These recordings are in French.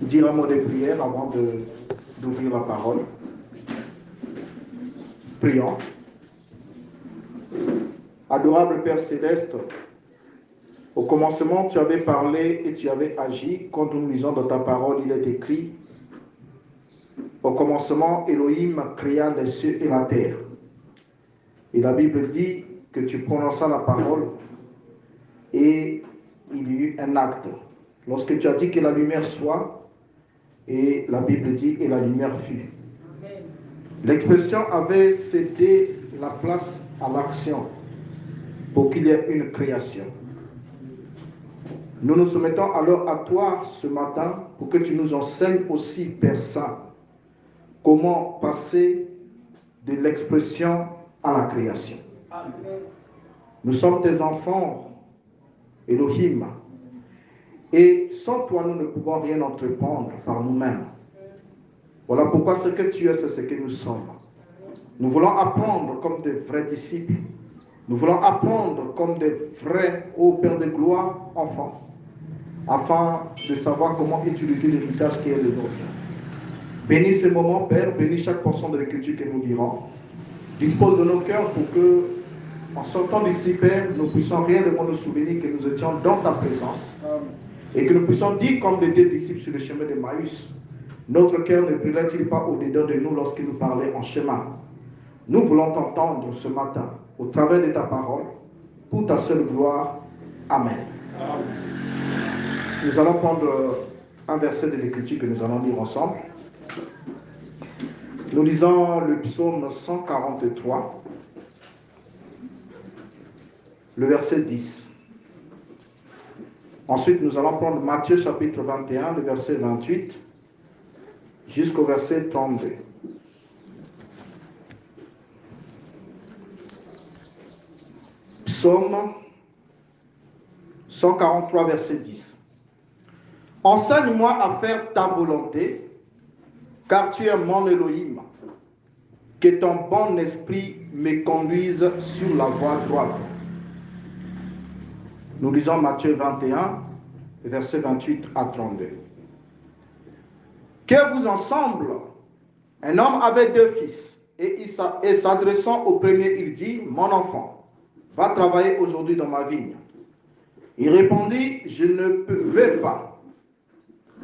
dire un mot de prière avant d'ouvrir la parole. Prions. Adorable Père Céleste, au commencement, tu avais parlé et tu avais agi. Quand nous lisons dans ta parole, il est écrit: au commencement, Elohim créa les cieux et la terre. Et la Bible dit que tu prononças la parole et il y eut un acte. Lorsque tu as dit que la lumière soit, et la Bible dit et la lumière fut. L'expression avait cédé la place à l'action pour qu'il y ait une création. Nous nous soumettons alors à toi ce matin pour que tu nous enseignes aussi, Père Saint, comment passer de l'expression à la création. Amen. Nous sommes tes enfants, Elohim, et sans toi nous ne pouvons rien entreprendre par nous-mêmes. Voilà pourquoi ce que tu es, c'est ce que nous sommes. Nous voulons apprendre comme des vrais disciples. Nous voulons apprendre comme des vrais, ô Père de gloire, enfants, afin de savoir comment utiliser l'héritage qui est le nôtre. Bénis ce moment, Père, bénis chaque portion de l'écriture que nous dirons. Dispose de nos cœurs pour que, en sortant d'ici, Père, nous puissions réellement nous souvenir que nous étions dans ta présence. Et que nous puissions dire comme les deux disciples sur le chemin de Maïs: notre cœur ne brûlait-il pas au-dedans de nous lorsqu'il nous parlait en chemin? Nous voulons t'entendre ce matin au travers de ta parole, pour ta seule gloire. Amen. Amen. Nous allons prendre un verset de l'Écriture que nous allons lire ensemble. Nous lisons le psaume 143, le verset 10. Ensuite, nous allons prendre Matthieu chapitre 21, le verset 28, jusqu'au verset 32. Psaume 143, verset 10. Enseigne-moi à faire ta volonté, car tu es mon Elohim. Que ton bon esprit me conduise sur la voie droite. Nous lisons Matthieu 21, verset 28 à 32. Que vous ensemble, un homme avait 2 fils, et s'adressant au premier, il dit: mon enfant, va travailler aujourd'hui dans ma vigne. Il répondit: je ne vais pas.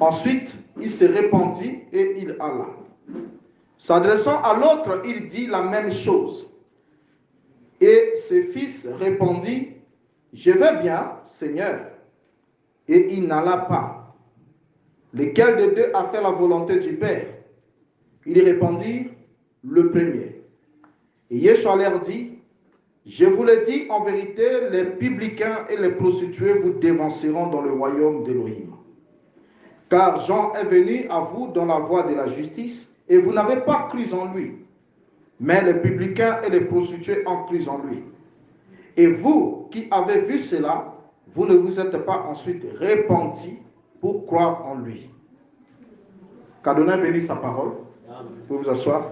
Ensuite, il se répandit et il alla. S'adressant à l'autre, il dit la même chose. Et ses fils répondit: je vais bien, Seigneur. Et il n'alla pas. Lequel des deux a fait la volonté du Père? Ils répondirent: le premier. Et Yeshua leur dit: je vous le dis en vérité, les publicains et les prostituées vous dévanceront dans le royaume d'Élohim. Car Jean est venu à vous dans la voie de la justice, et vous n'avez pas cru en lui. Mais les publicains et les prostituées ont cru en lui. Et vous qui avez vu cela, vous ne vous êtes pas ensuite repentis pour croire en lui. Qu'Adonai bénisse sa parole. Amen. Vous pouvez vous asseoir.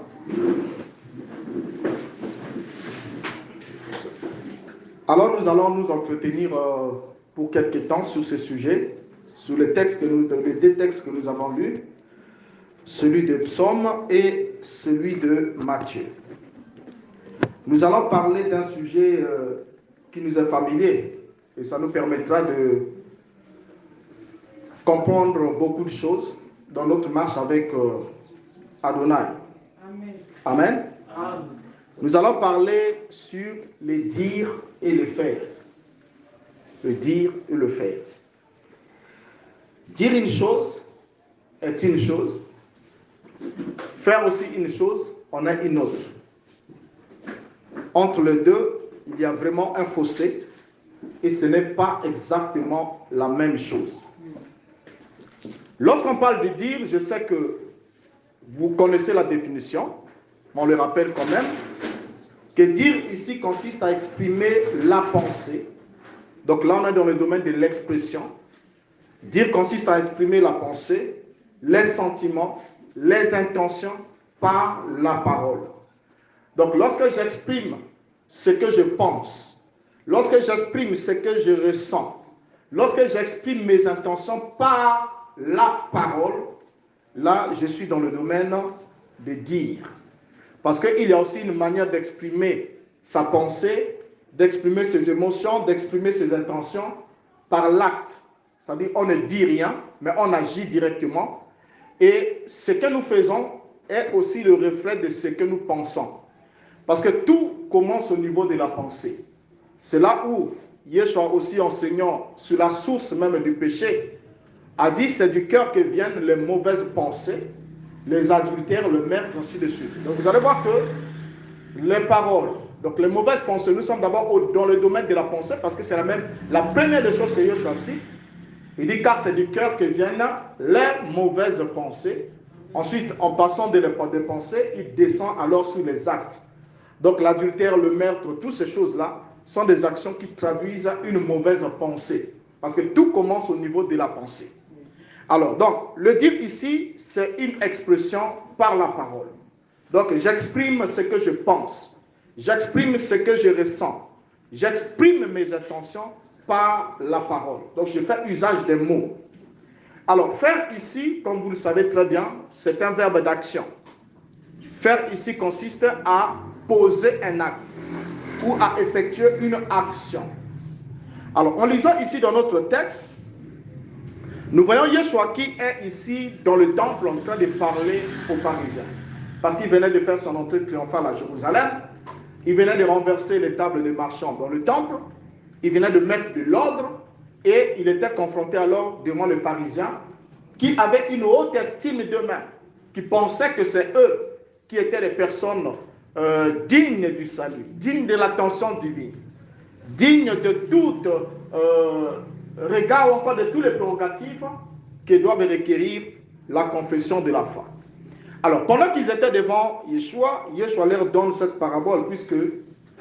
Alors nous allons nous entretenir pour quelques temps sur ce sujet, sur les deux textes que nous avons lus, celui de Psaume et celui de Matthieu. Nous allons parler d'un sujet qui nous est familier, et ça nous permettra de comprendre beaucoup de choses dans notre marche avec Adonai. Amen. Amen. Amen. Nous allons parler sur les dires et les faire. Le dire et le faire. Dire une chose est une chose. Faire aussi une chose, on a une autre. Entre les deux, il y a vraiment un fossé et ce n'est pas exactement la même chose. Lorsqu'on parle de dire, je sais que vous connaissez la définition, mais on le rappelle quand même, que dire ici consiste à exprimer la pensée. Donc là, on est dans le domaine de l'expression. Dire consiste à exprimer la pensée, les sentiments, les intentions par la parole. Donc lorsque j'exprime ce que je pense, lorsque j'exprime ce que je ressens, lorsque j'exprime mes intentions par la parole, là, je suis dans le domaine de dire. Parce qu'il y a aussi une manière d'exprimer sa pensée, d'exprimer ses émotions, d'exprimer ses intentions par l'acte. C'est-à-dire, on ne dit rien, mais on agit directement. Et ce que nous faisons est aussi le reflet de ce que nous pensons. Parce que tout commence au niveau de la pensée. C'est là où Yeshua aussi enseignant sur la source même du péché, a dit c'est du cœur que viennent les mauvaises pensées, les adultères, le meurtre, ainsi de suite. Donc vous allez voir que les paroles, donc les mauvaises pensées, nous sommes d'abord dans le domaine de la pensée parce que c'est la première des choses que Yeshua cite. Il dit car c'est du cœur que viennent les mauvaises pensées. Ensuite, en passant des pensées, il descend alors sur les actes. Donc l'adultère, le meurtre, toutes ces choses-là sont des actions qui traduisent une mauvaise pensée. Parce que tout commence au niveau de la pensée. Alors, donc, le dire ici, c'est une expression par la parole. Donc, j'exprime ce que je pense. J'exprime ce que je ressens. J'exprime mes intentions par la parole. Donc, je fais usage des mots. Alors, faire ici, comme vous le savez très bien, c'est un verbe d'action. Faire ici consiste à poser un acte ou à effectuer une action. Alors, en lisant ici dans notre texte, nous voyons Yeshua qui est ici dans le temple en train de parler aux pharisiens. Parce qu'il venait de faire son entrée triomphale à Jérusalem. Il venait de renverser les tables des marchands dans le temple. Il venait de mettre de l'ordre. Et il était confronté alors devant les pharisiens qui avaient une haute estime d'eux-mêmes, qui pensaient que c'est eux qui étaient les personnes dignes du salut, dignes de l'attention divine, dignes de tout regard ou encore de tous les prérogatives que doivent requérir la confession de la foi. Alors, pendant qu'ils étaient devant Yeshua, Yeshua leur donne cette parabole, puisque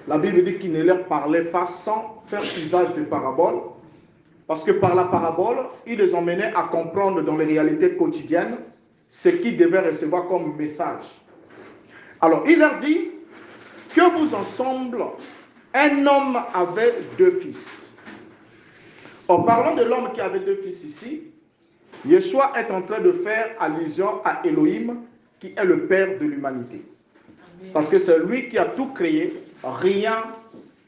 la Bible dit qu'il ne leur parlait pas sans faire usage de parabole, parce que par la parabole, il les emmenait à comprendre dans les réalités quotidiennes ce qu'ils devaient recevoir comme message. Alors, il leur dit que vous ensemble, un homme avait 2 fils. En parlant de l'homme qui avait 2 fils ici, Yeshua est en train de faire allusion à Elohim, qui est le Père de l'humanité. Parce que c'est lui qui a tout créé, rien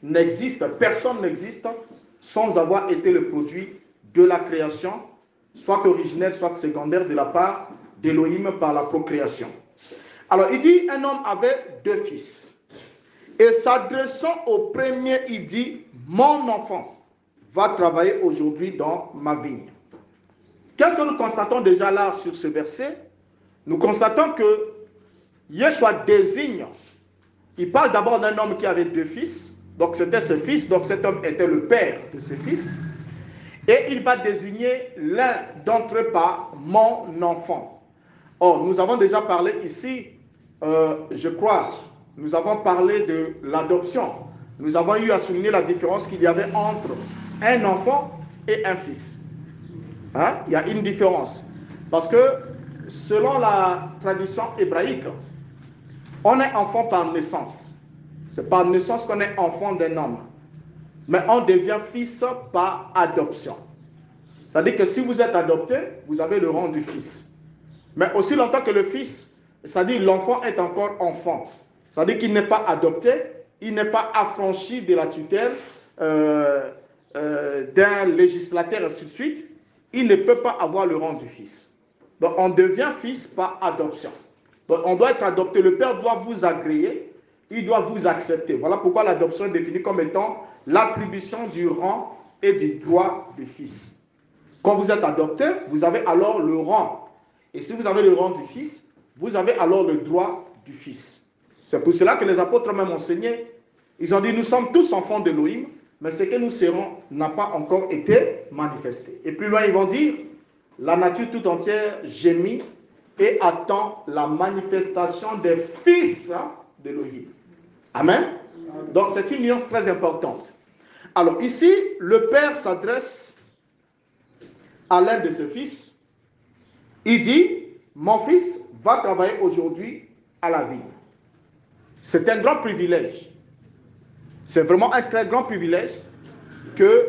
n'existe, personne n'existe sans avoir été le produit de la création, soit originelle, soit secondaire de la part d'Elohim par la procréation. Alors il dit, un homme avait 2 fils. Et s'adressant au premier, il dit, mon enfant va travailler aujourd'hui dans ma vigne. Qu'est-ce que nous constatons déjà là sur ce verset? Nous constatons que Yeshua désigne, il parle d'abord d'un homme qui avait 2 fils, donc c'était ses fils, donc cet homme était le père de ses fils, et il va désigner l'un d'entre eux par mon enfant. Or, nous avons déjà parlé ici, je crois, nous avons parlé de l'adoption. Nous avons eu à souligner la différence qu'il y avait entre un enfant et un fils. Hein? Il y a une différence. Parce que selon la tradition hébraïque, on est enfant par naissance. C'est par naissance qu'on est enfant d'un homme. Mais on devient fils par adoption. C'est-à-dire que si vous êtes adopté, vous avez le rang du fils. Mais aussi longtemps que le fils, c'est-à-dire l'enfant est encore enfant. C'est-à-dire qu'il n'est pas adopté, il n'est pas affranchi de la tutelle d'un législateur et ainsi de suite. Il ne peut pas avoir le rang du fils. Donc on devient fils par adoption. Donc on doit être adopté. Le père doit vous agréer, il doit vous accepter. Voilà pourquoi l'adoption est définie comme étant l'attribution du rang et du droit du fils. Quand vous êtes adopté, vous avez alors le rang. Et si vous avez le rang du fils, vous avez alors le droit du fils. C'est pour cela que les apôtres même enseigné. Ils ont dit, nous sommes tous enfants d'Élohim, mais ce que nous serons n'a pas encore été manifesté. Et plus loin, ils vont dire, la nature tout entière gémit et attend la manifestation des fils d'Élohim. Amen. Donc c'est une nuance très importante. Alors ici, le père s'adresse à l'un de ses fils. Il dit, mon fils va travailler aujourd'hui à la vigne. C'est un grand privilège. C'est vraiment un très grand privilège que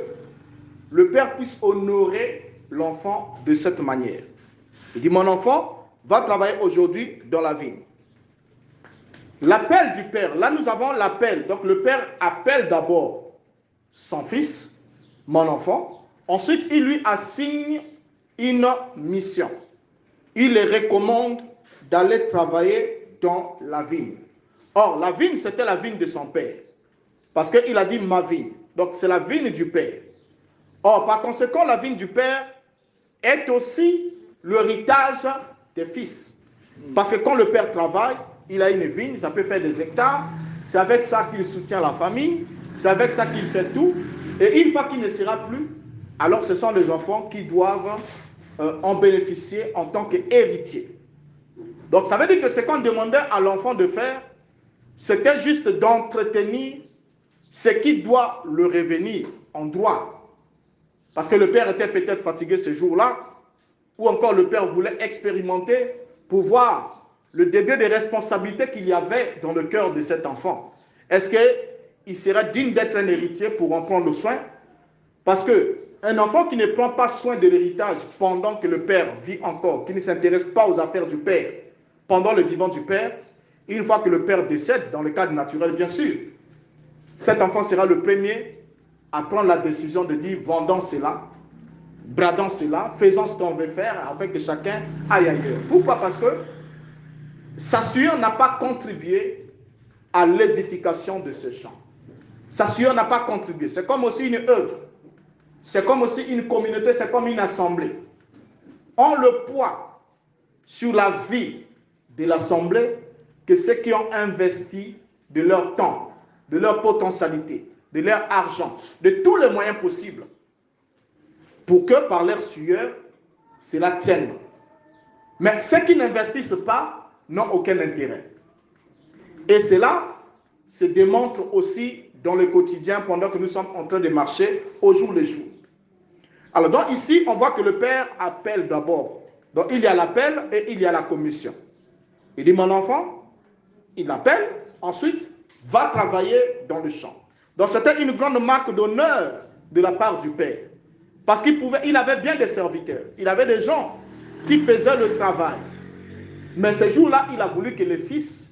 le père puisse honorer l'enfant de cette manière. Il dit, mon enfant, va travailler aujourd'hui dans la vigne. L'appel du père, là nous avons l'appel. Donc le père appelle d'abord son fils, mon enfant. Ensuite, il lui assigne une mission. Il les recommande d'aller travailler dans la vigne. Or, la vigne, c'était la vigne de son père. Parce qu'il a dit ma vigne. Donc, c'est la vigne du père. Or, par conséquent, la vigne du père est aussi l'héritage des fils. Parce que quand le père travaille, il a une vigne, ça peut faire des hectares. C'est avec ça qu'il soutient la famille. C'est avec ça qu'il fait tout. Et une fois qu'il ne sera plus, alors ce sont les enfants qui doivent en bénéficier en tant qu'héritiers. Donc, ça veut dire que ce qu'on demandait à l'enfant de faire, c'était juste d'entretenir ce qui doit le revenir en droit. Parce que le père était peut-être fatigué ce jour-là, ou encore le père voulait expérimenter pour voir le degré de responsabilité qu'il y avait dans le cœur de cet enfant. Est-ce qu'il serait digne d'être un héritier pour en prendre soin? Parce qu'un enfant qui ne prend pas soin de l'héritage pendant que le père vit encore, qui ne s'intéresse pas aux affaires du père pendant le vivant du père, une fois que le père décède, dans le cadre naturel bien sûr, cet enfant sera le premier à prendre la décision de dire vendons cela, bradons cela, faisons ce qu'on veut faire afin que chacun aille ailleurs. Pourquoi? Parce que sa sueur n'a pas contribué à l'édification de ce champ. Sa sueur n'a pas contribué. C'est comme aussi une œuvre. C'est comme aussi une communauté, c'est comme une assemblée. On le poids sur la vie de l'assemblée que ceux qui ont investi de leur temps, de leur potentialité, de leur argent, de tous les moyens possibles, pour que par leur sueur, cela tienne. Mais ceux qui n'investissent pas n'ont aucun intérêt. Et cela se démontre aussi dans le quotidien pendant que nous sommes en train de marcher au jour le jour. Alors donc ici, on voit que le père appelle d'abord. Donc il y a l'appel et il y a la commission. Il dit, mon enfant, il appelle, ensuite, va travailler dans le champ. Donc c'était une grande marque d'honneur de la part du père. Parce il avait bien des serviteurs. Il avait des gens qui faisaient le travail. Mais ce jour-là, il a voulu que le fils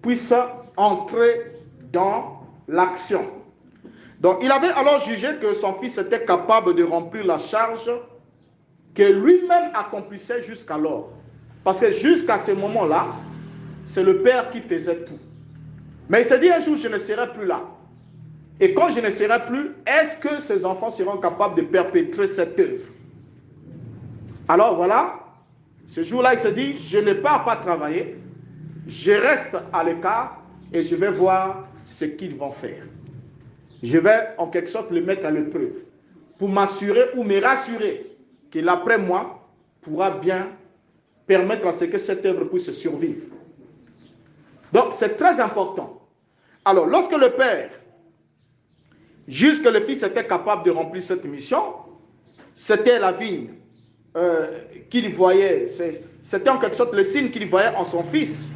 puisse entrer dans l'action. Donc il avait alors jugé que son fils était capable de remplir la charge que lui-même accomplissait jusqu'alors. Parce que jusqu'à ce moment-là, c'est le père qui faisait tout. Mais il s'est dit un jour, je ne serai plus là. Et quand je ne serai plus, est-ce que ces enfants seront capables de perpétrer cette œuvre? Alors voilà, ce jour-là, il s'est dit, je ne pars pas travailler, je reste à l'écart et je vais voir ce qu'ils vont faire. Je vais en quelque sorte le mettre à l'épreuve pour m'assurer ou me rassurer que l'après-moi pourra bien permettre à ce que cette œuvre puisse survivre. Donc c'est très important. Alors lorsque le père juge que le fils était capable de remplir cette mission, c'était la vigne qu'il voyait, c'était en quelque sorte le signe qu'il voyait en son fils,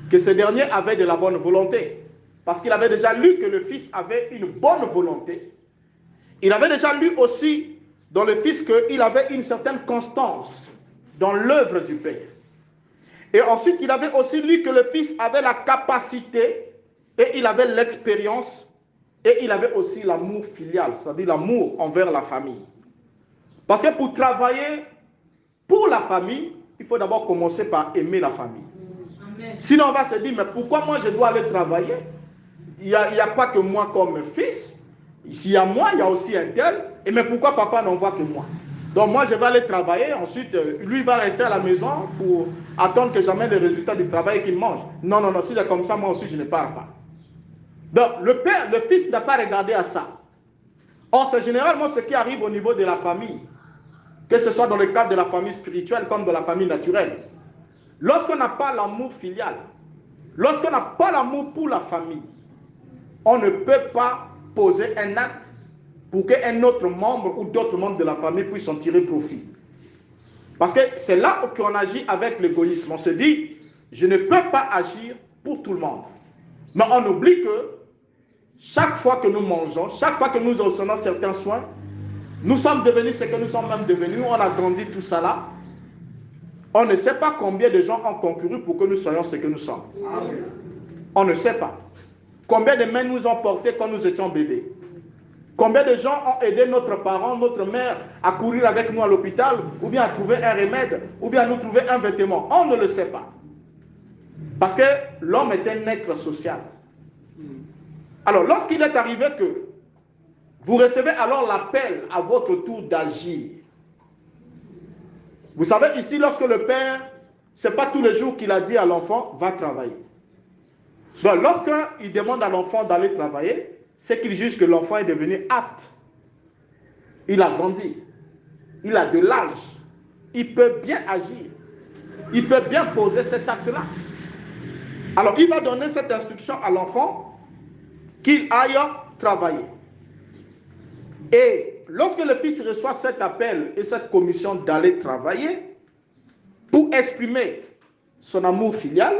que ce dernier avait de la bonne volonté. Parce qu'il avait déjà lu que le fils avait une bonne volonté. Il avait déjà lu aussi dans le fils qu'il avait une certaine constance dans l'œuvre du père. Et ensuite, il avait aussi lu que le fils avait la capacité et il avait l'expérience et il avait aussi l'amour filial, c'est-à-dire l'amour envers la famille. Parce que pour travailler pour la famille, il faut d'abord commencer par aimer la famille. Amen. Sinon, on va se dire, mais pourquoi moi je dois aller travailler? Il n'y a pas que moi comme fils. S'il y a moi, il y a aussi un tel. Et mais pourquoi papa n'envoie que moi? Donc moi, je vais aller travailler. Ensuite, lui va rester à la maison pour attendre que j'amène les résultats du travail et qu'il mange. Non, non, non. Si c'est comme ça, moi aussi, je ne pars pas. Donc, le père, le fils n'a pas regardé à ça. Or, c'est généralement ce qui arrive au niveau de la famille. Que ce soit dans le cadre de la famille spirituelle comme de la famille naturelle. Lorsqu'on n'a pas l'amour filial, lorsqu'on n'a pas l'amour pour la famille, on ne peut pas poser un acte pour qu'un autre membre ou d'autres membres de la famille puissent en tirer profit. Parce que c'est là qu'on agit avec l'égoïsme. On se dit, je ne peux pas agir pour tout le monde. Mais on oublie que chaque fois que nous mangeons, chaque fois que nous recevons certains soins, Nous sommes devenus ce que nous sommes même devenus. On a grandi tout ça là. On ne sait pas combien de gens ont concouru pour que nous soyons ce que nous sommes. On ne sait pas. Combien de mains nous ont portés quand nous étions bébés. Combien de gens ont aidé notre parent, notre mère à courir avec nous à l'hôpital, ou bien à trouver un remède, ou bien à nous trouver un vêtement. On ne le sait pas. Parce que l'homme est un être social. Alors, lorsqu'il est arrivé que vous recevez alors l'appel à votre tour d'agir. Vous savez, ici, lorsque le père, ce n'est pas tous les jours qu'il a dit à l'enfant, va travailler. Donc, lorsqu'il demande à l'enfant d'aller travailler, c'est qu'il juge que l'enfant est devenu apte. Il a grandi. Il a de l'âge. Il peut bien agir. Il peut bien poser cet acte-là. Alors, il va donner cette instruction à l'enfant qu'il aille travailler. Et lorsque le fils reçoit cet appel et cette commission d'aller travailler, pour exprimer son amour filial,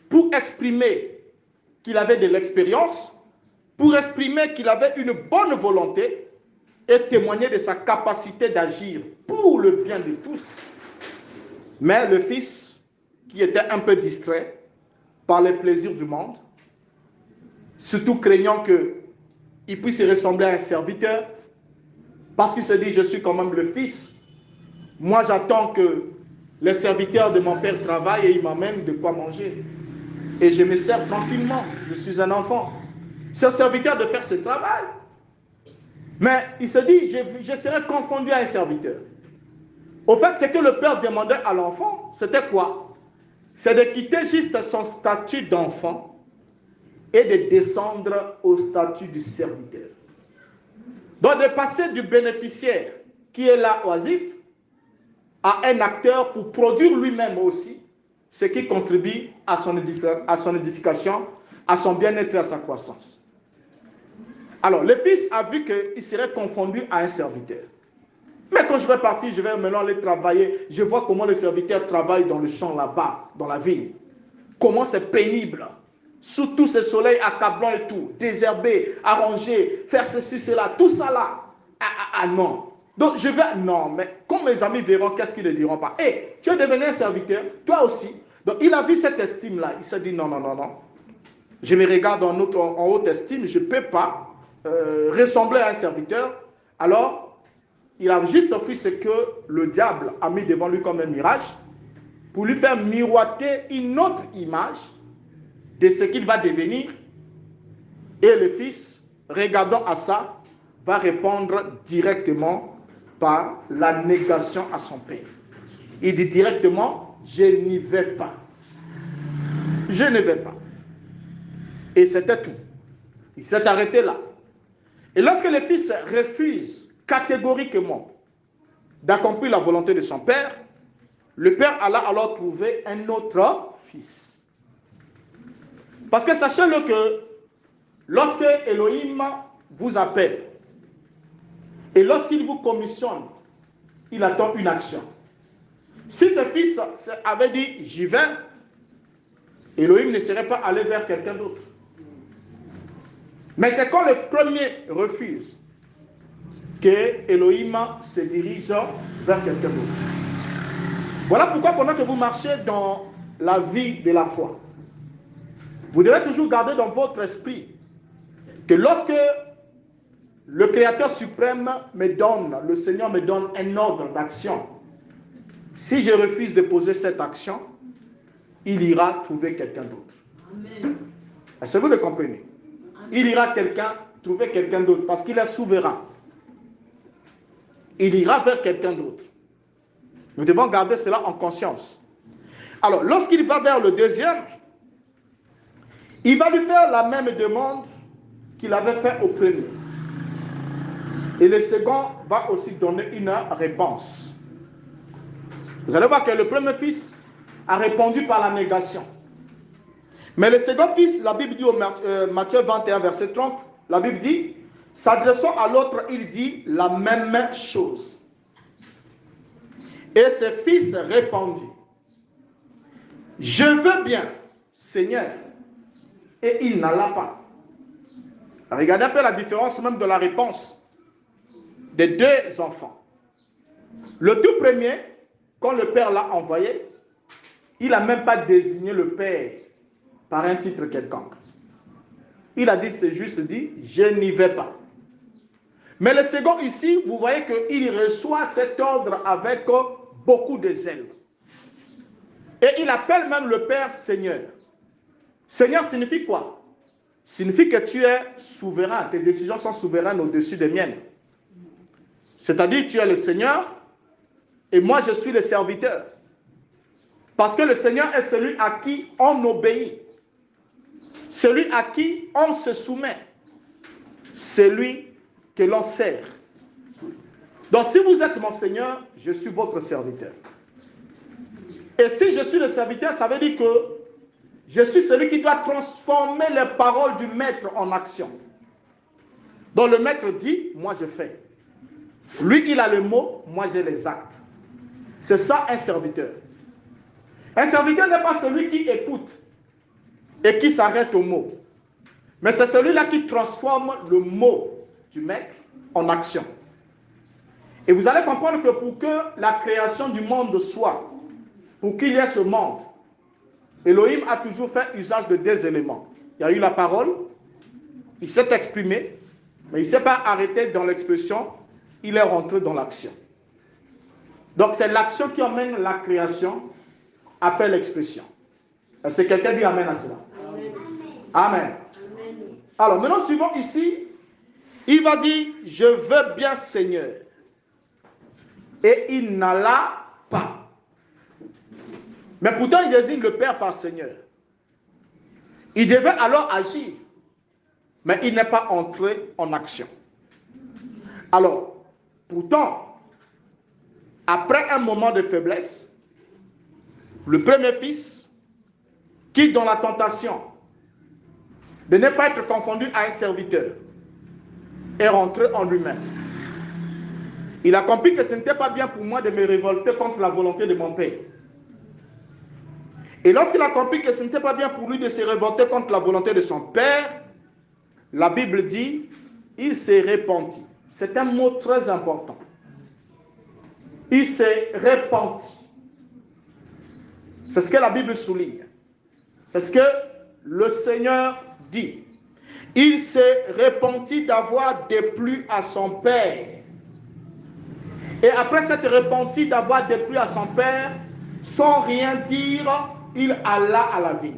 pour exprimer qu'il avait de l'expérience, pour exprimer qu'il avait une bonne volonté et témoigner de sa capacité d'agir pour le bien de tous. Mais le fils, qui était un peu distrait par les plaisirs du monde, surtout craignant qu'il puisse ressembler à un serviteur, parce qu'il se dit, je suis quand même le fils. Moi, j'attends que les serviteurs de mon père travaillent et ils m'amènent de quoi manger. Et je me sers tranquillement, je suis un enfant. C'est au serviteur de faire ce travail. Mais il se dit, je serai confondu à un serviteur. Au fait, ce que le père demandait à l'enfant, c'était quoi? C'est de quitter juste son statut d'enfant et de descendre au statut du serviteur. Donc de passer du bénéficiaire qui est là oisif à un acteur pour produire lui-même aussi ce qui contribue à son édification, à son bien-être et à sa croissance. Alors, le fils a vu qu'il serait confondu à un serviteur. Mais quand je vais partir, je vais maintenant aller travailler. Je vois comment le serviteur travaille dans le champ là-bas, dans la vigne. Comment c'est pénible. Sous tout ce soleil accablant et tout. Désherber, arranger, faire ceci, cela, tout ça là. Ah non. Donc je vais, non, mais quand mes amis verront, qu'est-ce qu'ils ne diront pas? Hé, tu es devenu un serviteur, toi aussi. Donc il a vu cette estime-là. Il s'est dit non. Je me regarde en haute estime, je ne peux pas ressembler à un serviteur. Alors, il a juste fait ce que le diable a mis devant lui comme un mirage pour lui faire miroiter une autre image de ce qu'il va devenir. Et le fils, regardant à ça, va répondre directement par la négation à son père. Il dit directement, je n'y vais pas. Je ne vais pas. Et c'était tout. Il s'est arrêté là. Et lorsque le fils refuse catégoriquement d'accomplir la volonté de son père, le père alla alors trouver un autre fils. Parce que sachez-le que lorsque Elohim vous appelle et lorsqu'il vous commissionne, il attend une action. Si ce fils avait dit j'y vais, Elohim ne serait pas allé vers quelqu'un d'autre. Mais c'est quand le premier refuse que Elohim se dirige vers quelqu'un d'autre. Voilà pourquoi pendant que vous marchez dans la vie de la foi, vous devez toujours garder dans votre esprit que lorsque le Créateur suprême me donne, le Seigneur me donne un ordre d'action, si je refuse de poser cette action, il ira trouver quelqu'un d'autre. Est-ce que vous le comprenez? Il ira trouver quelqu'un d'autre parce qu'il est souverain. Il ira vers quelqu'un d'autre. Nous devons garder cela en conscience. Alors, lorsqu'il va vers le deuxième, il va lui faire la même demande qu'il avait fait au premier. Et le second va aussi donner une réponse. Vous allez voir que le premier fils a répondu par la négation. Mais le second fils, la Bible dit au Matthieu 21, verset 30, la Bible dit, s'adressant à l'autre, il dit la même chose. Et ce fils répondit, je veux bien, Seigneur. Et il n'alla pas. Regardez un peu la différence même de la réponse. des deux enfants. Le tout premier, quand le père l'a envoyé, il n'a même pas désigné le père par un titre quelconque. Il a dit, c'est juste dit, je n'y vais pas. Mais le second ici, vous voyez qu'il reçoit cet ordre avec beaucoup de zèle. Et il appelle même le père Seigneur. Seigneur signifie quoi? Signifie que tu es souverain, tes décisions sont souveraines au-dessus des miennes. C'est-à-dire tu es le Seigneur et moi je suis le serviteur. Parce que le Seigneur est celui à qui on obéit, celui à qui on se soumet, celui que l'on sert. Donc si vous êtes mon Seigneur, je suis votre serviteur. Et si je suis le serviteur, ça veut dire que je suis celui qui doit transformer les paroles du maître en action. Donc le maître dit, moi je fais. Lui, il a le mot, moi j'ai les actes. C'est ça un serviteur. Un serviteur n'est pas celui qui écoute et qui s'arrête au mot. Mais c'est celui-là qui transforme le mot du maître en action. Et vous allez comprendre que pour que la création du monde soit, pour qu'il y ait ce monde, Elohim a toujours fait usage de deux éléments. Il y a eu la parole, il s'est exprimé, mais il ne s'est pas arrêté dans l'expression, il est rentré dans l'action. Donc c'est l'action qui emmène la création après l'expression. Est-ce que quelqu'un dit amen à cela? Amen. Amen. Alors maintenant suivons ici, il va dire, je veux bien Seigneur. Et il n'alla pas. Mais pourtant il désigne le Père par Seigneur. Il devait alors agir, mais il n'est pas entré en action. Alors, pourtant, après un moment de faiblesse, le premier fils, qui dans la tentation de ne pas être confondu à un serviteur, est rentré en lui-même. Il a compris que ce n'était pas bien pour moi de me révolter contre la volonté de mon père. Et lorsqu'il a compris que ce n'était pas bien pour lui de se révolter contre la volonté de son père, la Bible dit, il s'est repenti. C'est un mot très important. Il s'est repenti. C'est ce que la Bible souligne. C'est ce que le Seigneur dit. Il s'est repenti d'avoir déplu à son père. Et après s'être repenti d'avoir déplu à son père, sans rien dire, il alla à la ville.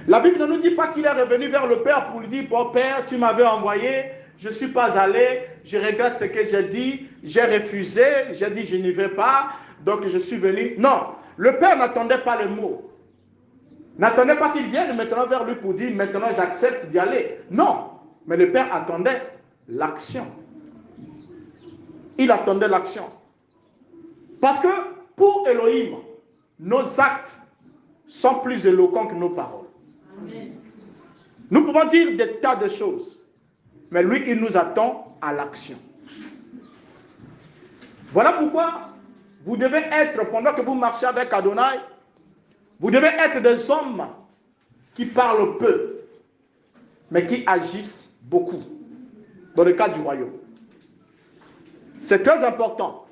La Bible ne nous dit pas qu'il est revenu vers le Père pour lui dire, bon Père, tu m'avais envoyé, je ne suis pas allé, je regrette ce que j'ai dit, j'ai refusé, j'ai dit je n'y vais pas, donc je suis venu. Non, le Père n'attendait pas le mot. N'attendait pas qu'il vienne maintenant vers lui pour dire, maintenant j'accepte d'y aller. Non, mais le Père attendait l'action. Il attendait l'action. Parce que pour Elohim, nos actes sont plus éloquents que nos paroles. Amen. Nous pouvons dire des tas de choses, mais lui, il nous attend à l'action. Voilà pourquoi vous devez être, pendant que vous marchez avec Adonai, vous devez être des hommes qui parlent peu, mais qui agissent beaucoup, dans le cadre du royaume. C'est très important.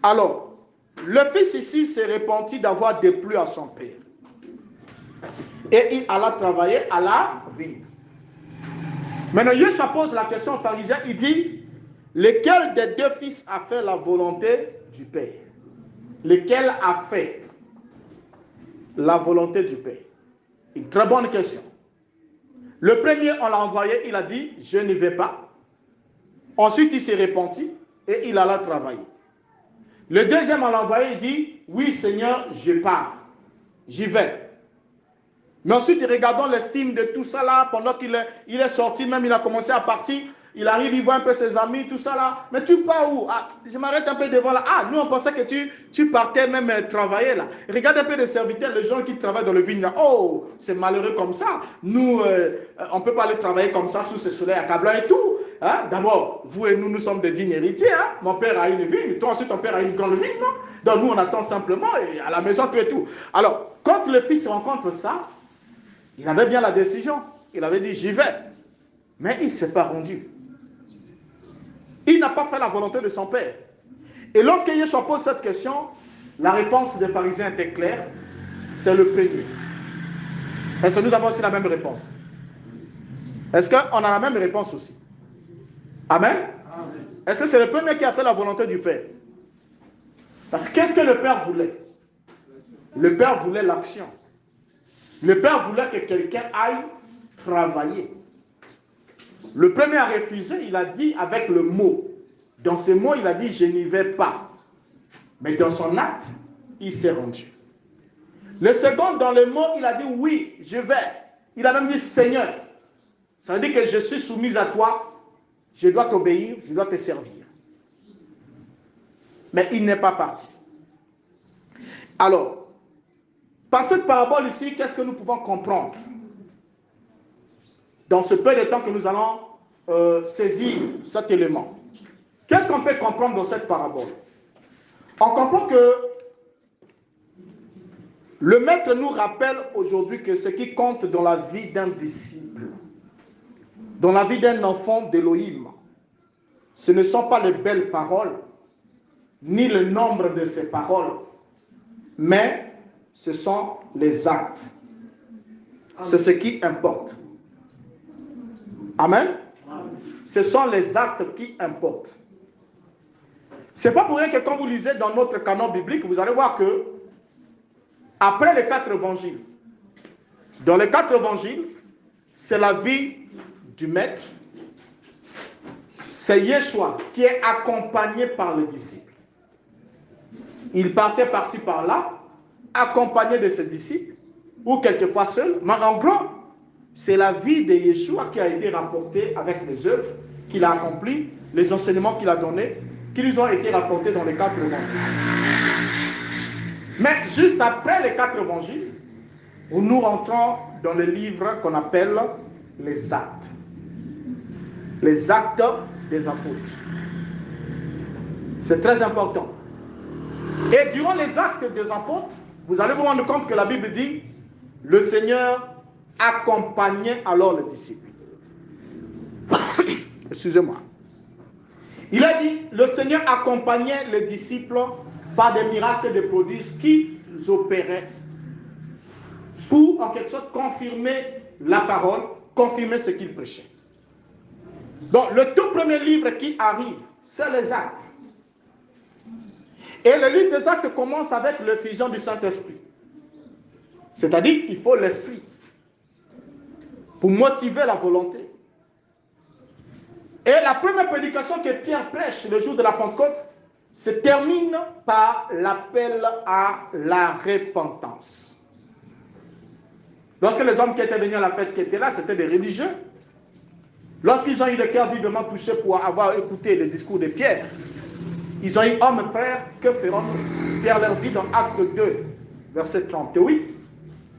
Alors, le fils ici s'est repenti d'avoir déplu à son père. Et il alla travailler à la ville. Maintenant, Yeshua pose la question aux pharisiens, il dit, lequel des deux fils a fait la volonté du Père? Lequel a fait la volonté du Père? Une très bonne question. Le premier, on l'a envoyé, il a dit, je n'y vais pas. Ensuite, il s'est repenti et il alla travailler. Le deuxième, on l'a envoyé, il dit, oui Seigneur, je pars, j'y vais. Mais ensuite, regardons l'estime de tout ça là, pendant qu'il est sorti, même il a commencé à partir, il arrive, il voit un peu ses amis, tout ça là. Mais tu pars où? Ah, je m'arrête un peu devant là. Ah, nous on pensait que tu partais même travailler là. Regarde un peu les serviteurs, les gens qui travaillent dans le vigne là. Oh, c'est malheureux comme ça. Nous, on ne peut pas aller travailler comme ça sous ce soleil accablant et tout. Hein? D'abord, vous et nous, nous sommes des dignes héritiers. Hein? Mon père a une vigne, toi aussi ton père a une grande vigne. Non? Donc nous, on attend simplement et à la maison tout et tout. Alors, quand le fils rencontre ça, il avait bien la décision. Il avait dit, j'y vais. Mais il ne s'est pas rendu. Il n'a pas fait la volonté de son Père. Et lorsque Yeshua pose cette question, la réponse des pharisiens était claire, c'est le premier. Est-ce que nous avons aussi la même réponse? Est-ce qu'on a la même réponse aussi? Amen? Amen. Est-ce que c'est le premier qui a fait la volonté du Père? Parce que qu'est-ce que le Père voulait? Le Père voulait l'action. Le Père voulait que quelqu'un aille travailler. Le premier a refusé, il a dit avec le mot. Dans ces mots, il a dit « je n'y vais pas ». Mais dans son acte, il s'est rendu. Le second, dans le mot, il a dit « oui, je vais ». Il a même dit « Seigneur ». Ça veut dire que je suis soumise à toi, je dois t'obéir, je dois te servir. Mais il n'est pas parti. Alors, par cette parabole ici, qu'est-ce que nous pouvons comprendre? Dans ce peu de temps que nous allons saisir cet élément. Qu'est-ce qu'on peut comprendre dans cette parabole? On comprend que le maître nous rappelle aujourd'hui que ce qui compte dans la vie d'un disciple, dans la vie d'un enfant d'Élohim, ce ne sont pas les belles paroles, ni le nombre de ces paroles, mais ce sont les actes. C'est ce qui importe. Amen. Ce sont les actes qui importent. Ce n'est pas pour rien que quand vous lisez dans notre canon biblique, vous allez voir que après les 4 évangiles, dans les 4 évangiles, c'est la vie du maître. C'est Yeshua qui est accompagné par les disciples. Il partait par-ci par-là, accompagné de ses disciples, ou quelquefois seul. Mais en gros, c'est la vie de Yeshua qui a été rapportée avec les œuvres qu'il a accomplies, les enseignements qu'il a donnés, qui nous ont été rapportés dans les 4 évangiles. Mais juste après les 4 évangiles, nous rentrons dans le livre qu'on appelle les actes. Les actes des apôtres. C'est très important. Et durant les actes des apôtres, vous allez vous rendre compte que la Bible dit, le Seigneur accompagnait alors les disciples. Excusez-moi. Il a dit, le Seigneur accompagnait les disciples par des miracles et des prodiges qu'ils opéraient pour, en quelque sorte, confirmer la parole, confirmer ce qu'ils prêchaient. Donc, le tout premier livre qui arrive, c'est les Actes. Et le livre des Actes commence avec l'effusion du Saint-Esprit. C'est-à-dire, il faut l'Esprit pour motiver la volonté. Et la première prédication que Pierre prêche le jour de la Pentecôte se termine par l'appel à la repentance. Lorsque les hommes qui étaient venus à la fête qui étaient là, c'était des religieux. Lorsqu'ils ont eu le cœur vivement touché pour avoir écouté le discours de Pierre, ils ont dit, oh mes frères, que ferons-nous? Pierre leur dit dans Acte 2, verset 38,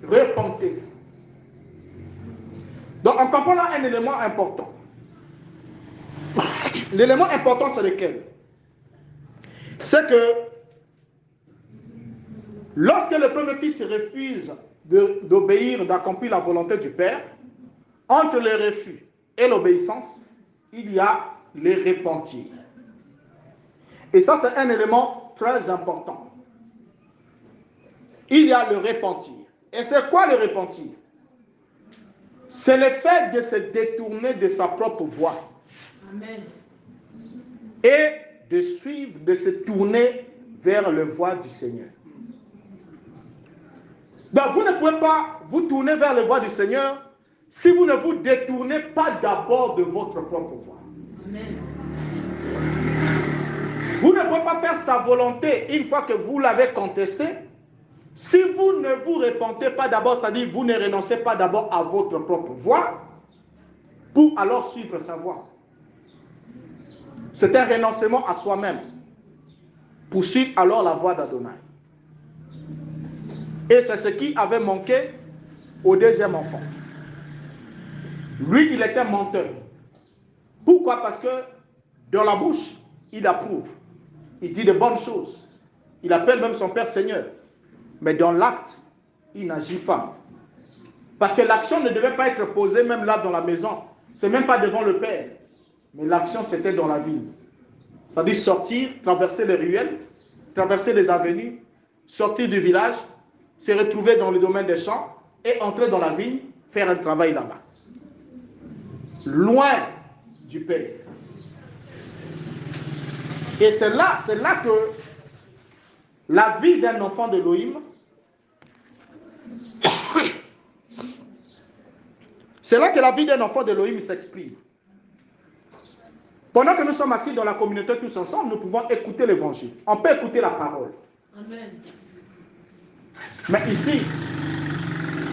repentez. Donc on comprend là un élément important. L'élément important, c'est lequel? C'est que lorsque le premier fils refuse d'obéir, d'accomplir la volonté du Père, entre le refus et l'obéissance, il y a les repentir. Et ça, c'est un élément très important. Il y a le repentir. Et c'est quoi le repentir? C'est le fait de se détourner de sa propre voie. Amen. Et de suivre, de se tourner vers la voie du Seigneur. Donc vous ne pouvez pas vous tourner vers la voie du Seigneur si vous ne vous détournez pas d'abord de votre propre voie. Amen. Vous ne pouvez pas faire sa volonté une fois que vous l'avez contestée si vous ne vous repentez pas d'abord, c'est-à-dire vous ne renoncez pas d'abord à votre propre voie pour alors suivre sa voie. C'est un renoncement à soi-même pour suivre alors la voie d'Adonai. Et c'est ce qui avait manqué au deuxième enfant. Lui, il était menteur. Pourquoi? Parce que dans la bouche, il approuve. Il dit de bonnes choses. Il appelle même son Père Seigneur. Mais dans l'acte, il n'agit pas. Parce que l'action ne devait pas être posée même là dans la maison. Ce n'est même pas devant le Père. Mais l'action, c'était dans la ville. C'est-à-dire sortir, traverser les ruelles, traverser les avenues, sortir du village, se retrouver dans le domaine des champs et entrer dans la vigne, faire un travail là-bas. Loin du Père. Et c'est là que la vie d'un enfant d'Élohim, c'est là que la vie d'un enfant d'Élohim s'exprime. Pendant que nous sommes assis dans la communauté tous ensemble, nous pouvons écouter l'évangile. On peut écouter la parole. Amen. Mais ici,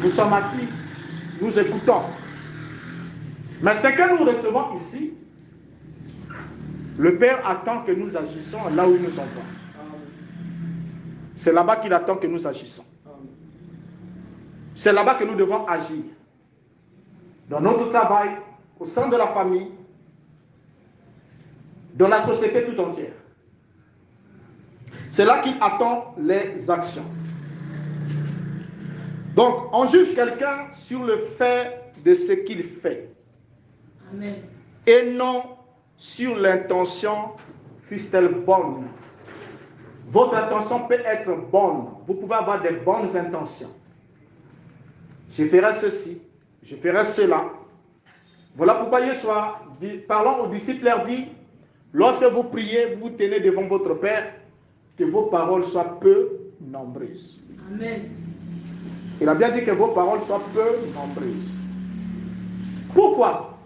nous sommes assis, nous écoutons. Mais ce que nous recevons ici, le Père attend que nous agissions là où il nous envoie. C'est là-bas qu'il attend que nous agissons. C'est là-bas que nous devons agir. Dans notre travail, au sein de la famille, dans la société tout entière. C'est là qu'il attend les actions. Donc, on juge quelqu'un sur le fait de ce qu'il fait. Amen. Et non sur l'intention, fût-elle bonne. Votre intention peut être bonne. Vous pouvez avoir des bonnes intentions. Je ferai ceci, je ferai cela. Voilà pourquoi Yeshua, parlant aux disciples, leur dit, lorsque vous priez, vous vous tenez devant votre Père, que vos paroles soient peu nombreuses. Amen. Il a bien dit que vos paroles soient peu nombreuses. Pourquoi?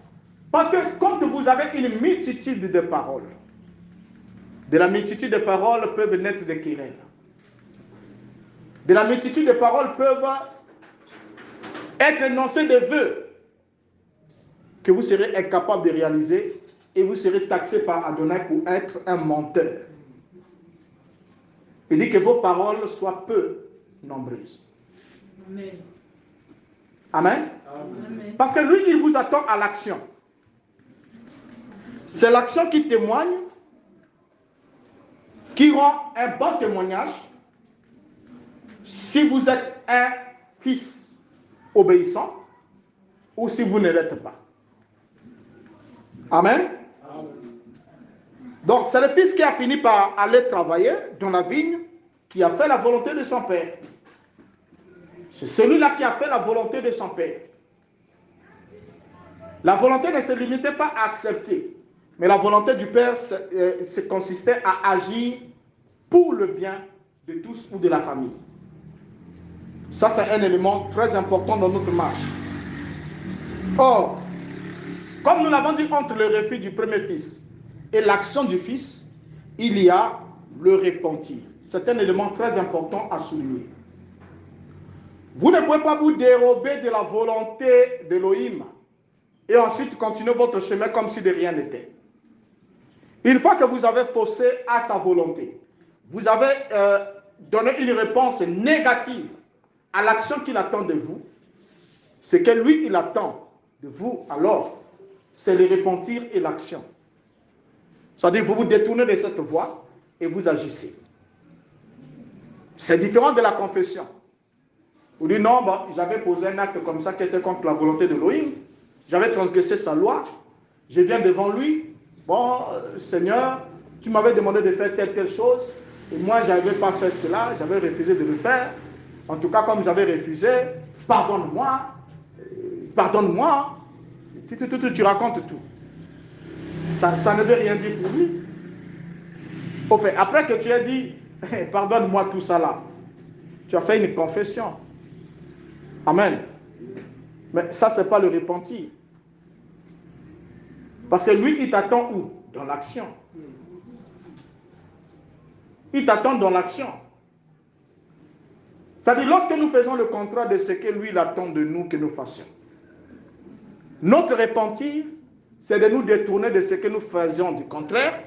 Parce que quand vous avez une multitude de paroles, de la multitude de paroles peuvent naître des querelles. De la multitude de paroles peuvent être énoncés des vœux que vous serez incapable de réaliser et vous serez taxé par Adonai pour être un menteur. Il dit que vos paroles soient peu nombreuses. Amen. Amen. Amen. Parce que lui, il vous attend à l'action. C'est l'action qui témoigne, qui rend un bon témoignage si vous êtes un fils obéissant ou si vous ne l'êtes pas. Amen. Donc, c'est le fils qui a fini par aller travailler dans la vigne, qui a fait la volonté de son père. C'est celui-là qui a fait la volonté de son père. La volonté ne se limitait pas à accepter, mais la volonté du père se consistait à agir pour le bien de tous ou de la famille. Ça, c'est un élément très important dans notre marche. Or, comme nous l'avons dit, entre le refus du premier fils et l'action du fils, il y a le repentir. C'est un élément très important à souligner. Vous ne pouvez pas vous dérober de la volonté d'Élohim et ensuite continuer votre chemin comme si de rien n'était. Une fois que vous avez faussé à sa volonté, vous avez donné une réponse négative à l'action qu'il attend de vous, ce que lui, il attend de vous, alors, c'est le repentir et l'action. C'est-à-dire, vous vous détournez de cette voie et vous agissez. C'est différent de la confession. Vous dites, non, j'avais posé un acte comme ça qui était contre la volonté de Elohim. J'avais transgressé sa loi. Je viens devant lui. Bon, Seigneur, tu m'avais demandé de faire telle chose. Et moi, je n'avais pas fait cela. J'avais refusé de le faire. En tout cas, comme j'avais refusé, pardonne-moi. Pardonne-moi. Tu racontes tout. Ça ne veut rien dire pour lui. Au fait, après que tu as dit, pardonne-moi tout ça là, tu as fait une confession. Amen. Mais ça, ce n'est pas le repentir. Parce que lui, il t'attend où? Dans l'action. Il t'attend dans l'action. C'est-à-dire, lorsque nous faisons le contraire de ce que lui, il attend de nous que nous fassions. Notre repentir, c'est de nous détourner de ce que nous faisions du contraire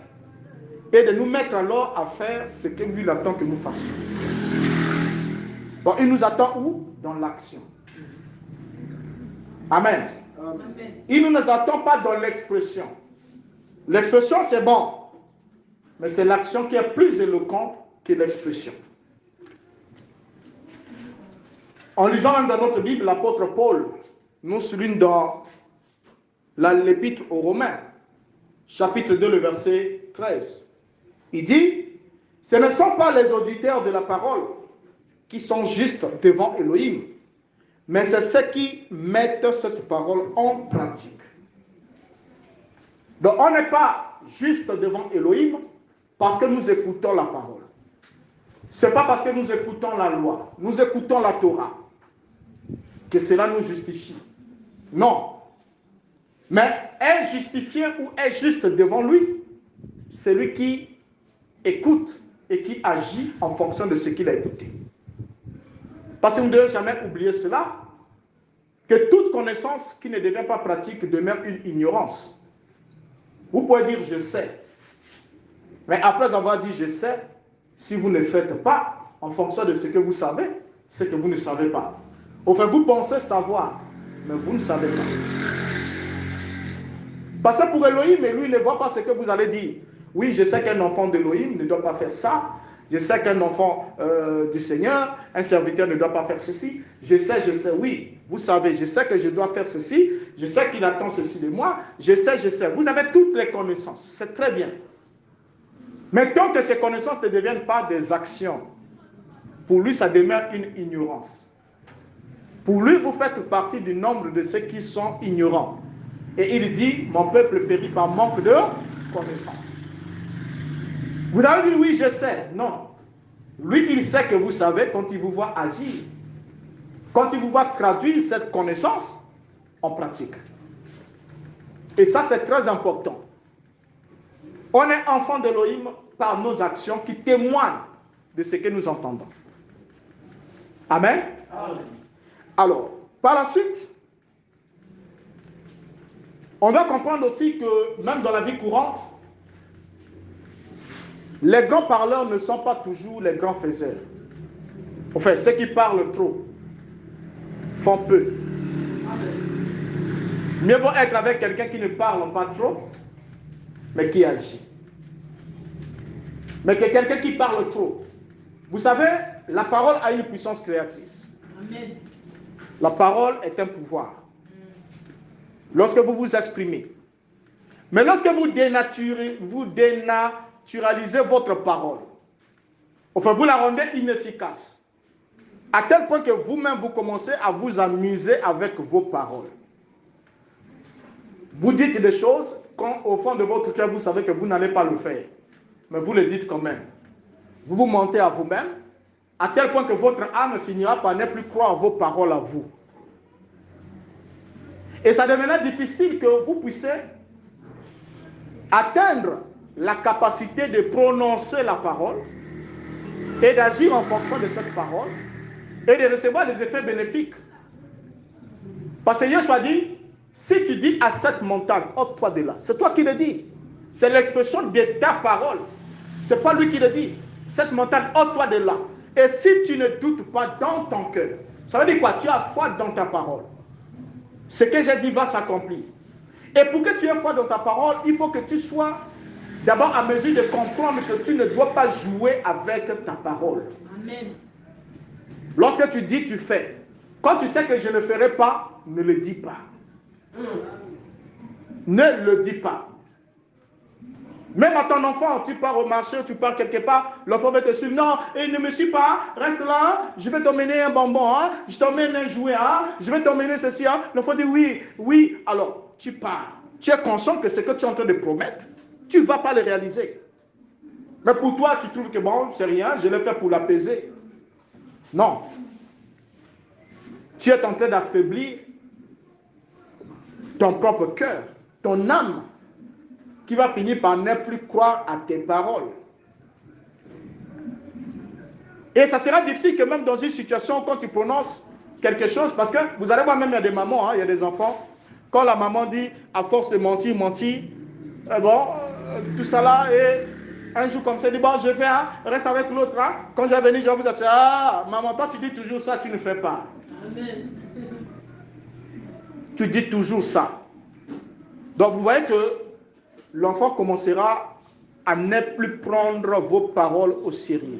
et de nous mettre alors à faire ce que lui, il attend que nous fassions. Bon, il nous attend où? Dans l'action. Amen. Amen. Il ne nous attend pas dans l'expression. L'expression, c'est bon. Mais c'est l'action qui est plus éloquente que l'expression. En lisant même dans notre Bible, l'apôtre Paul nous souligne dans l'épître aux Romains, chapitre 2, le verset 13. Il dit, ce ne sont pas les auditeurs de la parole qui sont justes devant Elohim, mais c'est ceux qui mettent cette parole en pratique. Donc on n'est pas juste devant Elohim parce que nous écoutons la parole. Ce n'est pas parce que nous écoutons la loi, nous écoutons la Torah, que cela nous justifie. Non. Mais est justifié ou est juste devant lui celui qui écoute et qui agit en fonction de ce qu'il a écouté. Parce que vous ne devez jamais oublier cela, que toute connaissance qui ne devient pas pratique demeure une ignorance. Vous pouvez dire je sais, mais après avoir dit je sais, si vous ne faites pas en fonction de ce que vous savez, c'est que vous ne savez pas. Enfin, vous pensez savoir, mais vous ne savez pas. Parce que pour Elohim, lui, il ne voit pas ce que vous allez dire. Oui, je sais qu'un enfant d'Elohim ne doit pas faire ça. Je sais qu'un enfant du Seigneur, un serviteur ne doit pas faire ceci. Je sais, oui, vous savez, je sais que je dois faire ceci. Je sais qu'il attend ceci de moi. Je sais. Vous avez toutes les connaissances. C'est très bien. Mais tant que ces connaissances ne deviennent pas des actions, pour lui, ça demeure une ignorance. Pour lui, vous faites partie du nombre de ceux qui sont ignorants. Et il dit, mon peuple périt par manque de connaissance. Vous avez dit, oui, je sais. Non. Lui, il sait que vous savez quand il vous voit agir. Quand il vous voit traduire cette connaissance en pratique. Et ça, c'est très important. On est enfant d'Elohim par nos actions qui témoignent de ce que nous entendons. Amen. Amen. Alors, par la suite, on doit comprendre aussi que même dans la vie courante, les grands parleurs ne sont pas toujours les grands faiseurs. Enfin, ceux qui parlent trop font peu. Mieux vaut être avec quelqu'un qui ne parle pas trop, mais qui agit. Mais que quelqu'un qui parle trop. Vous savez, la parole a une puissance créatrice. Amen. La parole est un pouvoir. Lorsque vous vous exprimez. Mais lorsque vous dénaturalisez votre parole, enfin vous la rendez inefficace, à tel point que vous-même vous commencez à vous amuser avec vos paroles. Vous dites des choses quand au fond de votre cœur vous savez que vous n'allez pas le faire, mais vous le dites quand même. Vous vous mentez à vous-même, à tel point que votre âme finira par ne plus croire vos paroles à vous. Et ça deviendra difficile que vous puissiez atteindre la capacité de prononcer la parole et d'agir en fonction de cette parole et de recevoir des effets bénéfiques. Parce que Yeshua dit, si tu dis à cette montagne, ôte-toi de là, c'est toi qui le dis. C'est l'expression de ta parole. Ce n'est pas lui qui le dit. Cette montagne, ôte-toi de là. Et si tu ne doutes pas dans ton cœur, ça veut dire quoi? Tu as foi dans ta parole. Ce que j'ai dit va s'accomplir. Et pour que tu aies foi dans ta parole, il faut que tu sois d'abord à mesure de comprendre que tu ne dois pas jouer avec ta parole. Amen. Lorsque tu dis, tu fais. Quand tu sais que je ne ferai pas, ne le dis pas. Ne le dis pas. Même à ton enfant, tu pars au marché, tu pars quelque part, l'enfant va te suivre. Non, il ne me suit pas, reste là, je vais t'emmener un bonbon, hein, je t'emmène un jouet, hein, je vais t'emmener ceci. Hein. L'enfant dit oui, oui. Alors, tu pars. Tu es conscient que ce que tu es en train de promettre, tu ne vas pas le réaliser. Mais pour toi, tu trouves que bon, c'est rien, je l'ai fait pour l'apaiser. Non. Tu es en train d'affaiblir ton propre cœur, ton âme, qui va finir par ne plus croire à tes paroles. Et ça sera difficile que même dans une situation, quand tu prononces quelque chose, parce que vous allez voir même, il y a des mamans, hein, il y a des enfants, quand la maman dit, à force de mentir, tout ça là, et un jour comme ça, il dit, bon, je fais, hein, reste avec l'autre, hein. Quand je vais venir, je vais vous dire, ah, maman, toi tu dis toujours ça, tu ne fais pas. Amen. Tu dis toujours ça. Donc vous voyez que l'enfant commencera à ne plus prendre vos paroles au sérieux.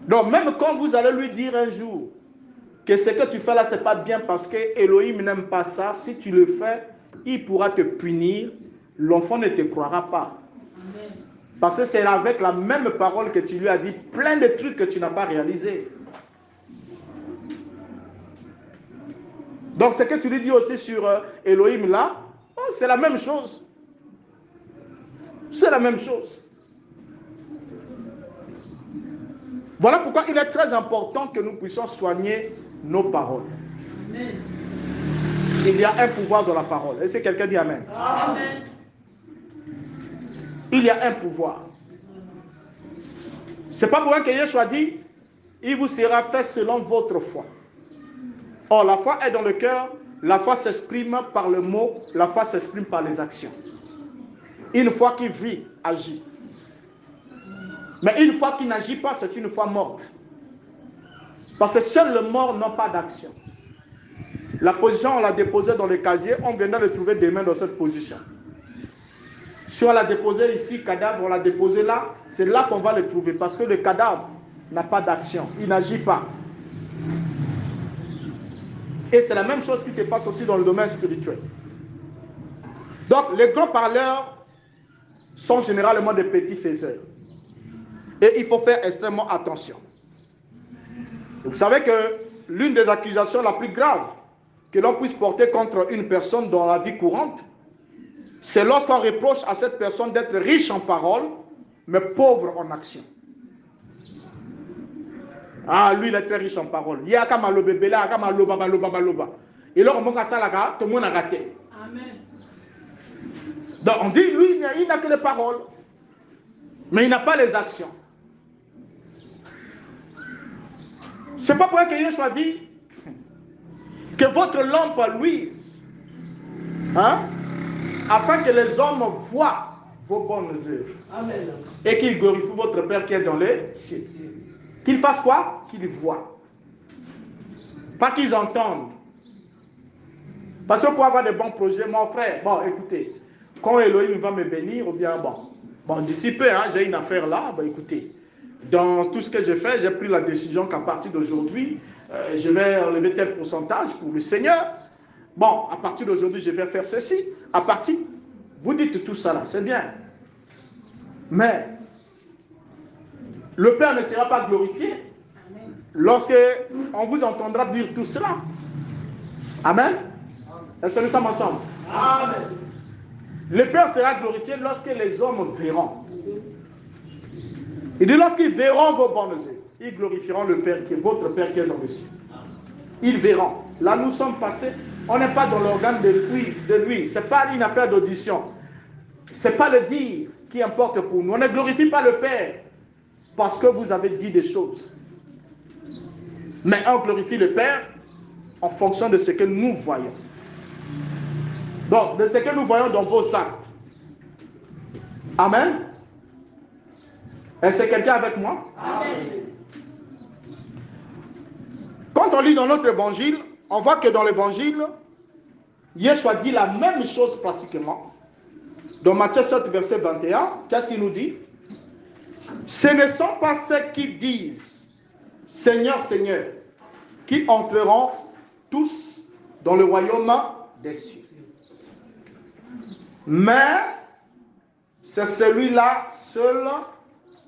Donc même quand vous allez lui dire un jour que ce que tu fais là, ce n'est pas bien parce que Elohim n'aime pas ça, si tu le fais, il pourra te punir, l'enfant ne te croira pas. Parce que c'est avec la même parole que tu lui as dit plein de trucs que tu n'as pas réalisés. Donc ce que tu lui dis aussi sur Elohim là, c'est la même chose. C'est la même chose. Voilà pourquoi il est très important que nous puissions soigner nos paroles. Amen. Il y a un pouvoir dans la parole. Est-ce que quelqu'un dit Amen? Amen. Il y a un pouvoir. C'est pas pour rien que Yeshua dit, il vous sera fait selon votre foi. Or, la foi est dans le cœur, la foi s'exprime par le mot, la foi s'exprime par les actions. Une foi qui vit, agit. Mais une foi qui n'agit pas, c'est une foi morte. Parce que seuls les morts n'ont pas d'action. La position, on l'a déposée dans le casier, on viendra de trouver demain dans cette position. Si on l'a déposé ici, cadavre, on l'a déposé là, c'est là qu'on va le trouver. Parce que le cadavre n'a pas d'action, il n'agit pas. Et c'est la même chose qui se passe aussi dans le domaine spirituel. Donc, les grands parleurs sont généralement des petits faiseurs. Et il faut faire extrêmement attention. Vous savez que l'une des accusations la plus grave que l'on puisse porter contre une personne dans la vie courante, c'est lorsqu'on reproche à cette personne d'être riche en parole, mais pauvre en action. Ah, lui, il est très riche en parole. Il y a comme un bébé là, comme un loba. Et là, on monte à ça là, tout le monde a raté. Amen. Donc, on dit, lui, il n'a que les paroles, mais il n'a pas les actions. C'est pas pour rien que Yeshua dit que votre lampe luise, hein, afin que les hommes voient vos bonnes œuvres. Amen. Et qu'ils glorifient votre Père qui est dans les cieux. Qu'ils fassent quoi? Qu'ils voient. Pas qu'ils entendent. Parce que pour avoir de bons projets, mon frère, bon, écoutez, quand Elohim va me bénir, ou bien bon, d'ici peu, hein, j'ai une affaire là, bon, écoutez, dans tout ce que j'ai fait, j'ai pris la décision qu'à partir d'aujourd'hui, je vais enlever tel pourcentage pour le Seigneur. Bon, à partir d'aujourd'hui, je vais faire ceci. À partir, vous dites tout ça là, c'est bien. Mais, le Père ne sera pas glorifié lorsque on vous entendra dire tout cela. Amen. Est-ce que nous sommes ensemble? Amen. Le Père sera glorifié lorsque les hommes verront. Il dit lorsqu'ils verront vos bonnes œuvres, ils glorifieront le Père qui est votre Père qui est dans le ciel. Ils verront. Là, nous sommes passés. On n'est pas dans l'organe de lui. Ce n'est pas une affaire d'audition. Ce n'est pas le dire qui importe pour nous. On ne glorifie pas le Père parce que vous avez dit des choses. Mais on glorifie le Père en fonction de ce que nous voyons. Donc, de ce que nous voyons dans vos actes. Amen. Est-ce que quelqu'un avec moi? Amen. Quand on lit dans notre évangile, on voit que dans l'évangile, Yeshua dit la même chose pratiquement. Dans Matthieu 7, verset 21, qu'est-ce qu'il nous dit? Ce ne sont pas ceux qui disent Seigneur, Seigneur, qui entreront tous dans le royaume des cieux. Mais c'est celui-là seul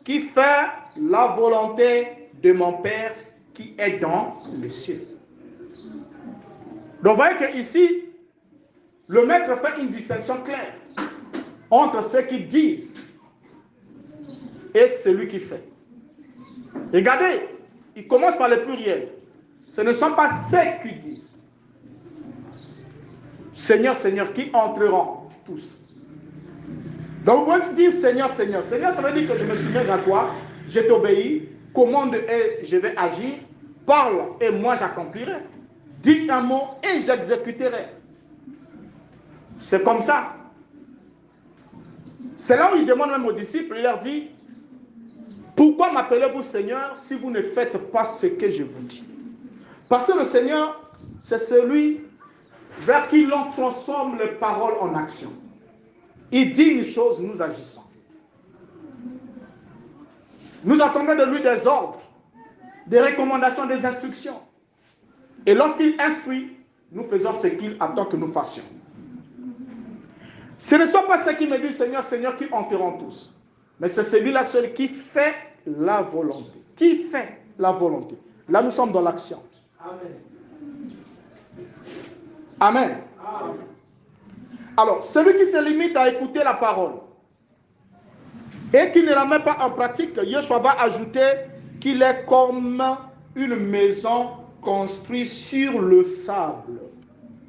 qui fait la volonté de mon Père qui est dans les cieux. Donc vous voyez qu'ici, le maître fait une distinction claire entre ceux qui disent et celui qui fait. Regardez, il commence par le pluriel. Ce ne sont pas ceux qui disent Seigneur, Seigneur, qui entreront tous. Donc vous pouvez dire Seigneur, Seigneur. Seigneur, ça veut dire que je me soumets à toi, je t'obéis, commande et je vais agir, parle et moi j'accomplirai. Dis un mot et j'exécuterai. C'est comme ça. C'est là où il demande même aux disciples, il leur dit, pourquoi m'appelez-vous Seigneur si vous ne faites pas ce que je vous dis? Parce que le Seigneur, c'est celui vers qui l'on transforme les paroles en action. Il dit une chose, nous agissons. Nous attendons de lui des ordres, des recommandations, des instructions. Et lorsqu'il instruit, nous faisons ce qu'il attend que nous fassions. Ce ne sont pas ceux qui me disent Seigneur, Seigneur qui entreront tous. Mais c'est celui-là seul qui fait la volonté. Qui fait la volonté. Là, nous sommes dans l'action. Amen. Amen. Amen. Alors, celui qui se limite à écouter la parole et qui ne la met pas en pratique, Yeshua va ajouter qu'il est comme une maison construite sur le sable.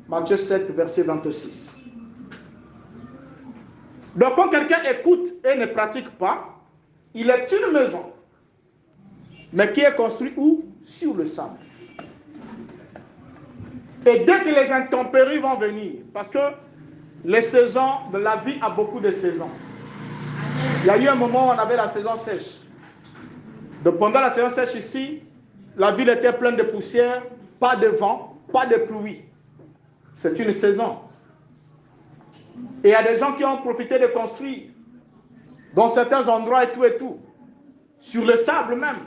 Matthieu 7, verset 26. Donc, quand quelqu'un écoute et ne pratique pas, il est une maison, mais qui est construite où? Sur le sable. Et dès que les intempéries vont venir, parce que les saisons de la vie a beaucoup de saisons. Il y a eu un moment où on avait la saison sèche. Donc pendant la saison sèche ici, la ville était pleine de poussière, pas de vent, pas de pluie. C'est une saison. Et il y a des gens qui ont profité de construire dans certains endroits et tout. Sur le sable même.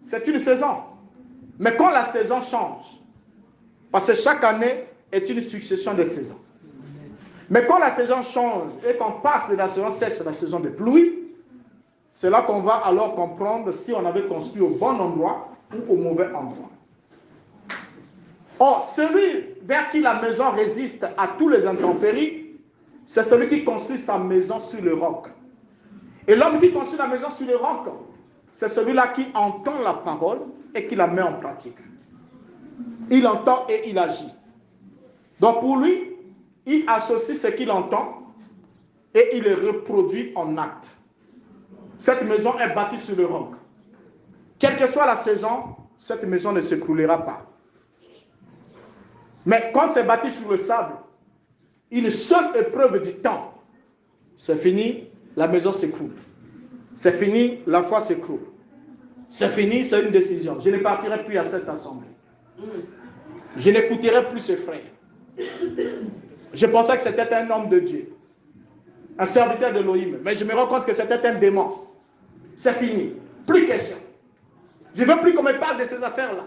C'est une saison. Mais quand la saison change, parce que chaque année est une succession de saisons. Mais quand la saison change et qu'on passe de la saison sèche à la saison de pluie, c'est là qu'on va alors comprendre si on avait construit au bon endroit ou au mauvais endroit. Or, celui vers qui la maison résiste à tous les intempéries, c'est celui qui construit sa maison sur le roc. Et l'homme qui construit la maison sur le roc, c'est celui-là qui entend la parole et qui la met en pratique. Il entend et il agit. Donc pour lui, il associe ce qu'il entend et il le reproduit en acte. Cette maison est bâtie sur le roc. Quelle que soit la saison, cette maison ne s'écroulera pas. Mais quand c'est bâti sur le sable, une seule épreuve du temps, c'est fini, la maison s'écroule. C'est fini, la foi s'écroule. C'est fini, c'est une décision. Je ne partirai plus à cette assemblée. Je n'écouterai plus ce frère. Je pensais que c'était un homme de Dieu, un serviteur de l'Élohim, mais je me rends compte que c'était un démon. C'est fini, plus question. Je ne veux plus qu'on me parle de ces affaires-là.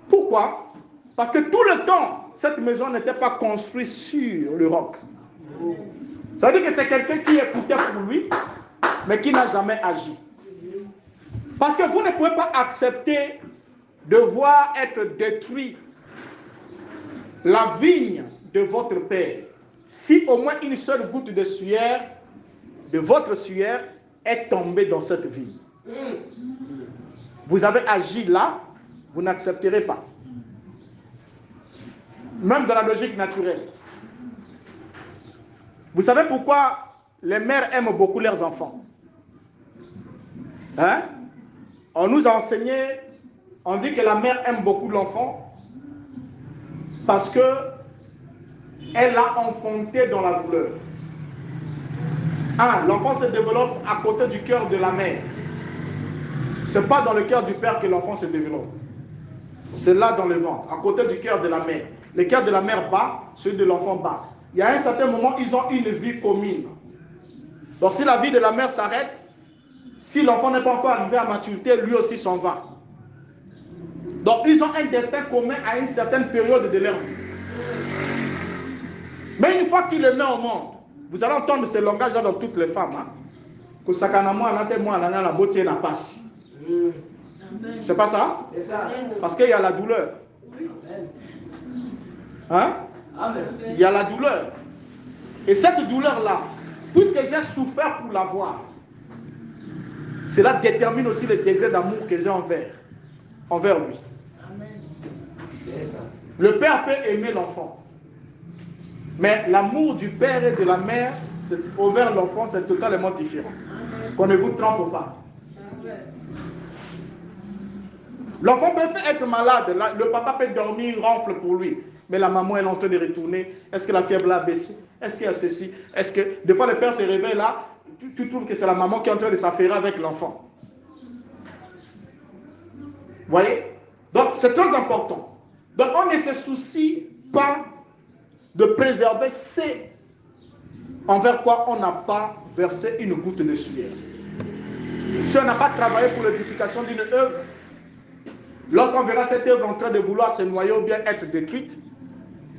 Pourquoi? Parce que tout le temps, cette maison n'était pas construite sur le roc. Ça veut dire que c'est quelqu'un qui écoutait pour lui, mais qui n'a jamais agi. Parce que vous ne pouvez pas accepter de voir être détruit la vigne de votre père, si au moins une seule goutte de sueur, de votre sueur, est tombée dans cette vigne. Vous avez agi là, vous n'accepterez pas. Même dans la logique naturelle. Vous savez pourquoi les mères aiment beaucoup leurs enfants? Hein? On nous a enseigné, on dit que la mère aime beaucoup l'enfant parce que elle l'a enfanté dans la douleur. L'enfant se développe à côté du cœur de la mère. Ce n'est pas dans le cœur du père que l'enfant se développe. C'est là dans le ventre, à côté du cœur de la mère. Le cœur de la mère bat, celui de l'enfant bat. Il y a un certain moment, ils ont une vie commune. Donc si la vie de la mère s'arrête, si l'enfant n'est pas encore arrivé à maturité, lui aussi s'en va. Donc ils ont un destin commun à une certaine période de leur vie. Mais une fois qu'il le met au monde, vous allez entendre ce langage-là dans toutes les femmes. Que c'est pas ça? C'est ça. Parce qu'il y a la douleur. Hein? Amen. Il y a la douleur. Et cette douleur-là, puisque j'ai souffert pour l'avoir, cela détermine aussi le degré d'amour que j'ai envers lui. Amen. C'est ça. Le père peut aimer l'enfant. Mais l'amour du père et de la mère envers l'enfant, c'est totalement différent. Qu'on ne vous trompe pas. L'enfant peut être malade, le papa peut dormir, ronfle pour lui. Mais la maman elle est en train de retourner. Est-ce que la fièvre a baissé? Est-ce qu'il y a ceci? Est-ce que des fois le père se réveille là, tu trouves que c'est la maman qui est en train de s'affairer avec l'enfant. Voyez? Donc c'est très important. Donc on ne se soucie pas de préserver ce envers quoi on n'a pas versé une goutte de sueur. Si on n'a pas travaillé pour l'édification d'une œuvre, lorsqu'on verra cette œuvre en train de vouloir se noyer ou bien être détruite,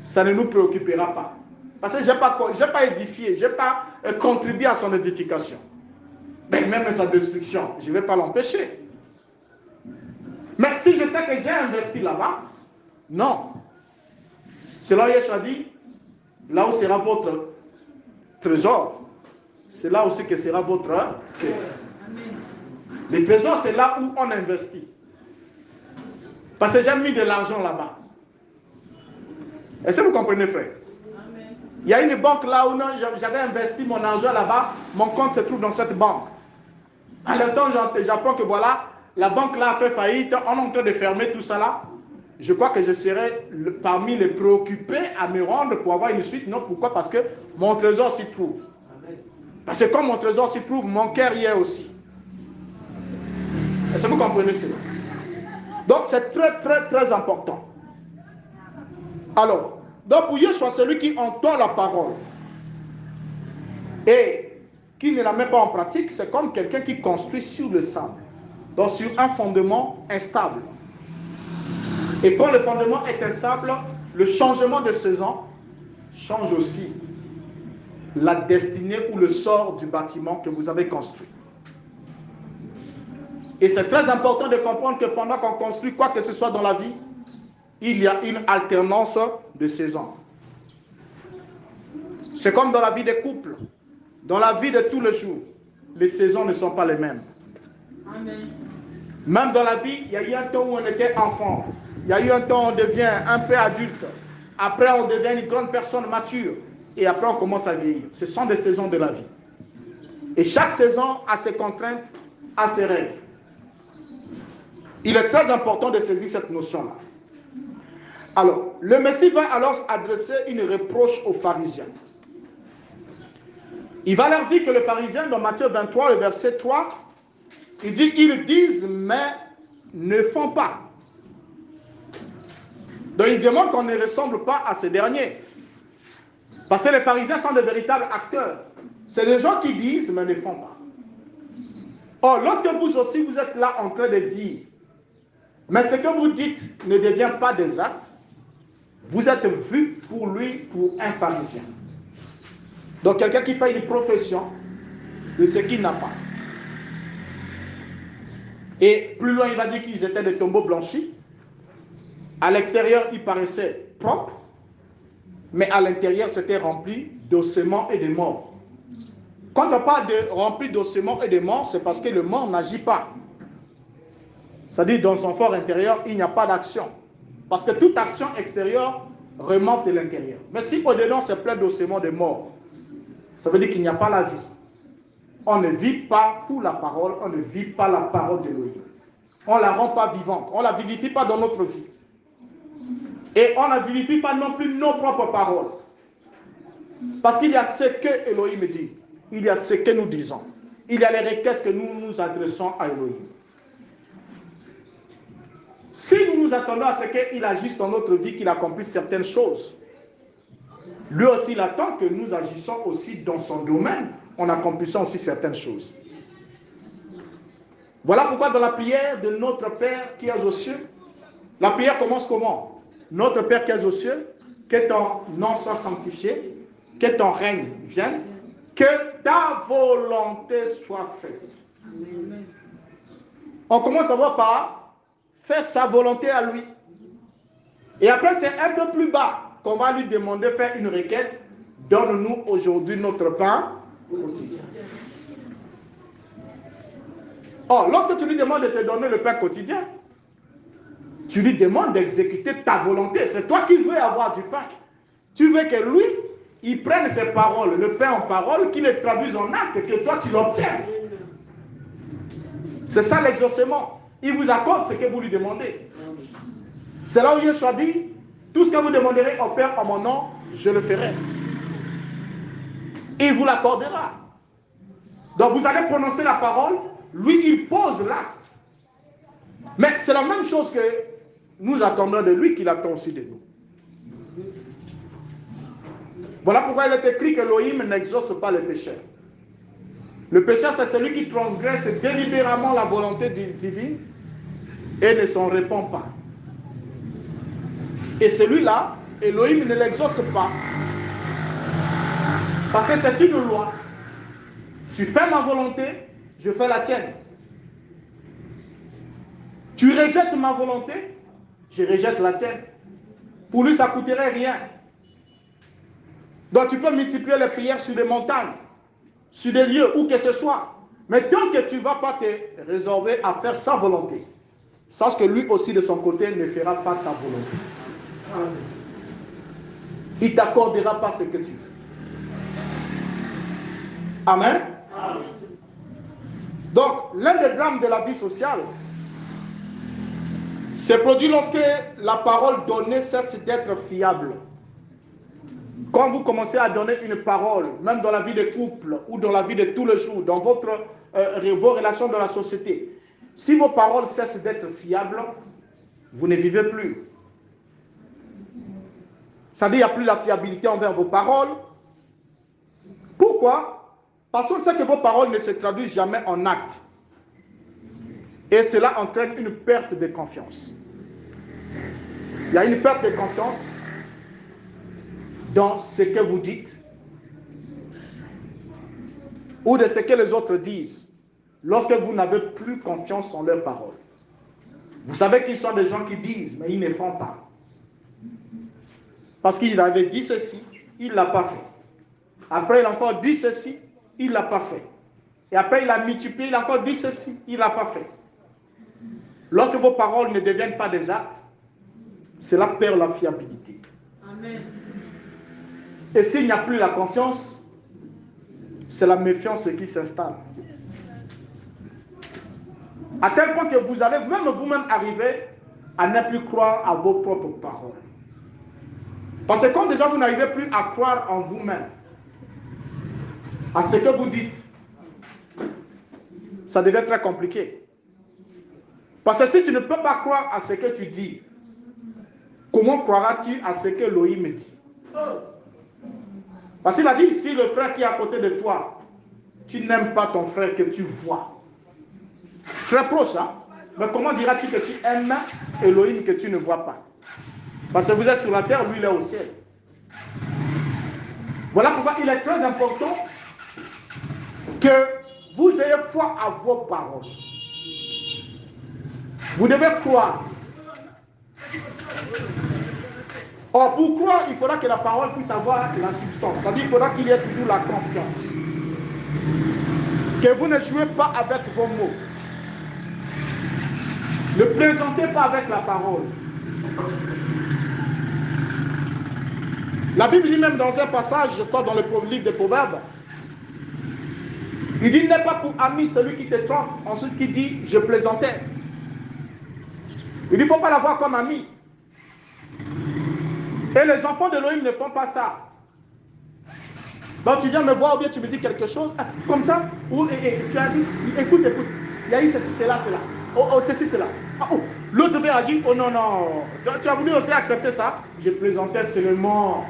ça ne nous préoccupera pas. Parce que je n'ai pas édifié, je n'ai pas contribué à son édification. Mais même sa destruction, je ne vais pas l'empêcher. Mais si je sais que j'ai investi là-bas, non. C'est là où Yeshua dit, là où sera votre trésor, c'est là aussi que sera votre cœur. Le trésor, c'est là où on investit. Parce que j'ai mis de l'argent là-bas. Est-ce que vous comprenez, frère? Amen. Il y a une banque là où j'avais investi mon argent là-bas, mon compte se trouve dans cette banque. À l'instant, j'apprends que voilà, la banque là a fait faillite, on est en train de fermer tout ça là. Je crois que je serai parmi les préoccupés à me rendre pour avoir une suite. Non, pourquoi? Parce que mon trésor s'y trouve. Amen. Parce que comme mon trésor s'y trouve, mon cœur y est aussi. Est-ce que vous comprenez cela? Donc c'est très très très important. Alors, donc pour Yeshua, celui qui entend la parole et qui ne la met pas en pratique, c'est comme quelqu'un qui construit sur le sable, donc sur un fondement instable. Et quand le fondement est instable, le changement de saison change aussi la destinée ou le sort du bâtiment que vous avez construit. Et c'est très important de comprendre que pendant qu'on construit quoi que ce soit dans la vie, il y a une alternance de saisons. C'est comme dans la vie des couples. Dans la vie de tous les jours, les saisons ne sont pas les mêmes. Amen. Même dans la vie, il y a eu un temps où on était enfant. Il y a eu un temps où on devient un peu adulte. Après, on devient une grande personne mature. Et après, on commence à vieillir. Ce sont des saisons de la vie. Et chaque saison a ses contraintes, a ses règles. Il est très important de saisir cette notion-là. Alors, le Messie va alors adresser une reproche aux pharisiens. Il va leur dire que les pharisiens, dans Matthieu 23, le verset 3, il dit, ils disent, mais ne font pas. Donc, il demande qu'on ne ressemble pas à ces derniers. Parce que les pharisiens sont de véritables acteurs. C'est des gens qui disent, mais ne font pas. Or, lorsque vous aussi, vous êtes là en train de dire, mais ce que vous dites ne devient pas des actes, vous êtes vu pour lui, pour un pharisien. Donc quelqu'un qui fait une profession de ce qu'il n'a pas. Et plus loin, il va dire qu'ils étaient des tombeaux blanchis. À l'extérieur, ils paraissaient propres, mais à l'intérieur, c'était rempli d'ossements et de morts. Quand on parle de rempli d'ossements et de morts, c'est parce que le mort n'agit pas. C'est-à-dire, dans son fort intérieur, il n'y a pas d'action. Parce que toute action extérieure remonte de l'intérieur. Mais si au-dedans, c'est plein d'ossements de morts, ça veut dire qu'il n'y a pas la vie. On ne vit pas pour la parole, on ne vit pas la parole de Dieu. On ne la rend pas vivante, on ne la vivifie pas dans notre vie. Et on ne vivifie pas non plus nos propres paroles. Parce qu'il y a ce que Elohim dit, il y a ce que nous disons, il y a les requêtes que nous nous adressons à Elohim. Si nous nous attendons à ce qu'il agisse dans notre vie, qu'il accomplisse certaines choses, lui aussi il attend que nous agissons aussi dans son domaine, en accomplissant aussi certaines choses. Voilà pourquoi dans la prière de notre Père qui est aux cieux, la prière commence comment? Notre Père qui est aux cieux, que ton nom soit sanctifié, que ton règne vienne, que ta volonté soit faite. On commence d'abord par faire sa volonté à lui. Et après, c'est un peu plus bas qu'on va lui demander de faire une requête. Donne-nous aujourd'hui notre pain quotidien. Or, lorsque tu lui demandes de te donner le pain quotidien, tu lui demandes d'exécuter ta volonté. C'est toi qui veux avoir du pain. Tu veux que lui, il prenne ses paroles, le pain en parole, qu'il les traduise en acte, que toi tu l'obtiennes. C'est ça l'exaucement. Il vous accorde ce que vous lui demandez. C'est là où Yeshua dit, tout ce que vous demanderez au Père en mon nom, je le ferai. Et il vous l'accordera. Donc vous allez prononcer la parole, lui il pose l'acte. Mais c'est la même chose que nous attendons de lui qu'il attend aussi de nous. Voilà pourquoi il est écrit que Elohim n'exauce pas les pécheurs. Le pécheur, c'est celui qui transgresse délibérément la volonté divine et ne s'en répand pas. Et celui-là, Elohim ne l'exauce pas. Parce que c'est une loi. Tu fais ma volonté, je fais la tienne. Tu rejettes ma volonté, je rejette la tienne. Pour lui, ça ne coûterait rien. Donc tu peux multiplier les prières sur des montagnes, sur des lieux, où que ce soit. Mais tant que tu ne vas pas te résorber à faire sa volonté, sache que lui aussi de son côté ne fera pas ta volonté. Il ne t'accordera pas ce que tu veux. Amen. Amen. Donc, l'un des drames de la vie sociale se produit lorsque la parole donnée cesse d'être fiable. Quand vous commencez à donner une parole, même dans la vie de couple ou dans la vie de tous les jours, dans vos relations dans la société, si vos paroles cessent d'être fiables, vous ne vivez plus. C'est-à-dire qu'il n'y a plus la fiabilité envers vos paroles. Pourquoi? Parce qu'on sait que vos paroles ne se traduisent jamais en actes. Et cela entraîne une perte de confiance. Il y a une perte de confiance dans ce que vous dites ou de ce que les autres disent lorsque vous n'avez plus confiance en leurs paroles. Vous savez qu'ils sont des gens qui disent, mais ils ne font pas. Parce qu'il avait dit ceci, il ne l'a pas fait. Après, il a encore dit ceci, il ne l'a pas fait. Et après, il a multiplié, il a encore dit ceci, il ne l'a pas fait. Lorsque vos paroles ne deviennent pas des actes, cela perd la fiabilité. Amen. Et s'il n'y a plus la confiance, c'est la méfiance qui s'installe. À tel point que vous allez même vous-même arriver à ne plus croire à vos propres paroles. Parce que comme déjà vous n'arrivez plus à croire en vous-même, à ce que vous dites, ça devient très compliqué. Parce que si tu ne peux pas croire à ce que tu dis, comment croiras-tu à ce que Elohim dit? Parce qu'il a dit, si le frère qui est à côté de toi, tu n'aimes pas ton frère que tu vois. Très proche, hein? Mais comment diras-tu que tu aimes Elohim que tu ne vois pas? Parce que vous êtes sur la terre, lui il est au ciel. Voilà pourquoi il est très important que vous ayez foi à vos paroles. Vous devez croire. Or, pour croire, il faudra que la parole puisse avoir la substance. C'est-à-dire qu'il faudra qu'il y ait toujours la confiance. Que vous ne jouez pas avec vos mots. Ne plaisantez pas avec la parole. La Bible dit même dans un passage, je crois dans le livre des Proverbes, il dit, n'est pas pour ami celui qui te trompe. Ensuite, qui dit, je plaisantais. Il dit, il ne faut pas l'avoir comme ami. Et les enfants de Elohim ne font pas ça. Donc tu viens me voir ou bien tu me dis quelque chose, comme ça, ou tu as dit, écoute, il y a eu ceci, cela. Oh, ceci, cela. Ah, oh. L'autre vient à dire, oh non, tu as voulu aussi accepter ça. Je plaisantais seulement.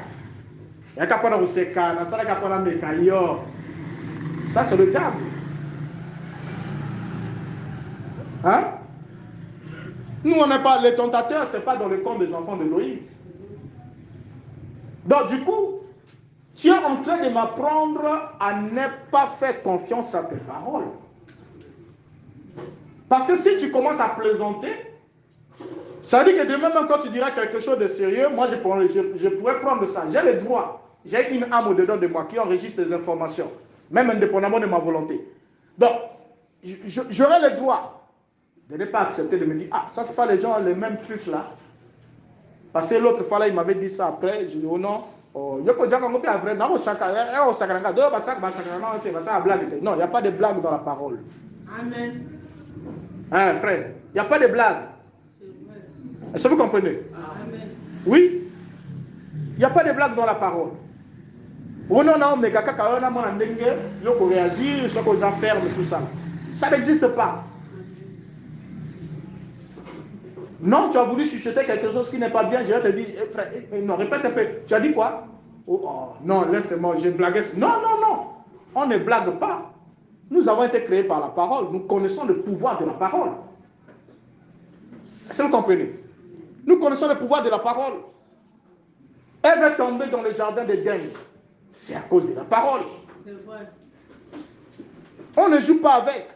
Ça, c'est le diable. Hein? Nous, on n'est pas les tentateurs, ce n'est pas dans le camp des enfants de Elohim. Donc, du coup, tu es en train de m'apprendre à ne pas faire confiance à tes paroles. Parce que si tu commences à plaisanter, ça veut dire que demain, même quand tu diras quelque chose de sérieux, moi, je pourrais prendre ça. J'ai le droit. J'ai une âme au-dedans de moi qui enregistre les informations, même indépendamment de ma volonté. Donc, j'aurai le droit de ne pas accepter de me dire, ah, ça, c'est pas les gens, les mêmes trucs là. Parce que l'autre fois là, il m'avait dit ça après, je dis, oh non, non, il n'y a pas de blague dans la parole. Amen. Hein, frère, il n'y a pas de blague. Est-ce que vous comprenez? Amen. Oui, il n'y a pas de blague dans la parole. On a réagir, ce qu'on enferme, tout ça. Ça n'existe pas. Non, tu as voulu chuchoter quelque chose qui n'est pas bien, je vais te dire, frère, non, répète un peu. Tu as dit quoi? Non, laisse-moi, j'ai blagué. Non, on ne blague pas. Nous avons été créés par la parole. Nous connaissons le pouvoir de la parole. Est-ce que vous comprenez? Nous connaissons le pouvoir de la parole. Elle va tomber dans le jardin d'Éden. C'est à cause de la parole. C'est vrai. On ne joue pas avec.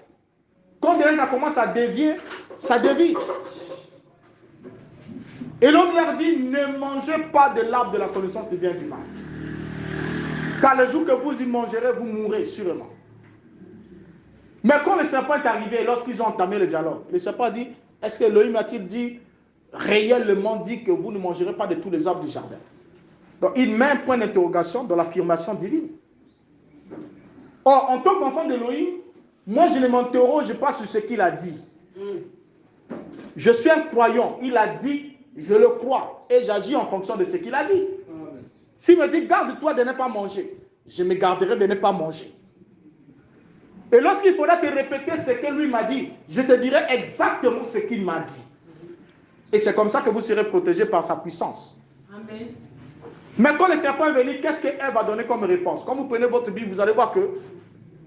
Quand ça commence à dévier, ça dévie. Et l'homme leur dit, ne mangez pas de l'arbre de la connaissance du bien et du mal. Car le jour que vous y mangerez, vous mourrez sûrement. Mais quand le serpent est arrivé, lorsqu'ils ont entamé le dialogue, le serpent dit, est-ce que Elohim a-t-il dit, réellement dit que vous ne mangerez pas de tous les arbres du jardin? Donc il met un point d'interrogation dans l'affirmation divine. Or, en tant qu'enfant d'Elohim, moi je ne m'interroge pas sur ce qu'il a dit. Je suis un croyant, il a dit, je le crois, et j'agis en fonction de ce qu'il a dit. S'il me dit, garde-toi de ne pas manger, je me garderai de ne pas manger. Et lorsqu'il faudra te répéter ce que lui m'a dit, je te dirai exactement ce qu'il m'a dit. Et c'est comme ça que vous serez protégés par sa puissance. Amen. Mais quand le serpent est venu, qu'est-ce qu'elle va donner comme réponse? Quand vous prenez votre Bible, vous allez voir que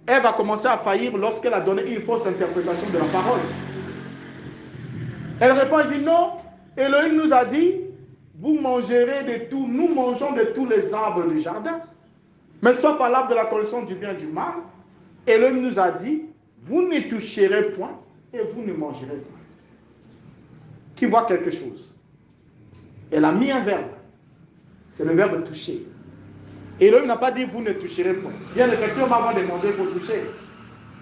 elle va commencer à faillir lorsqu'elle a donné une fausse interprétation de la parole. Elle répond et dit non, Elohim nous a dit, vous mangerez de tout, nous mangeons de tous les arbres du jardin. Mais sauf à l'arbre de la connaissance du bien et du mal, Elohim nous a dit, vous ne toucherez point et vous ne mangerez point. Qui voit quelque chose? Elle a mis un verbe. C'est le verbe toucher. Elohim n'a pas dit vous ne toucherez point. Bien effectivement, avant de manger, il faut toucher.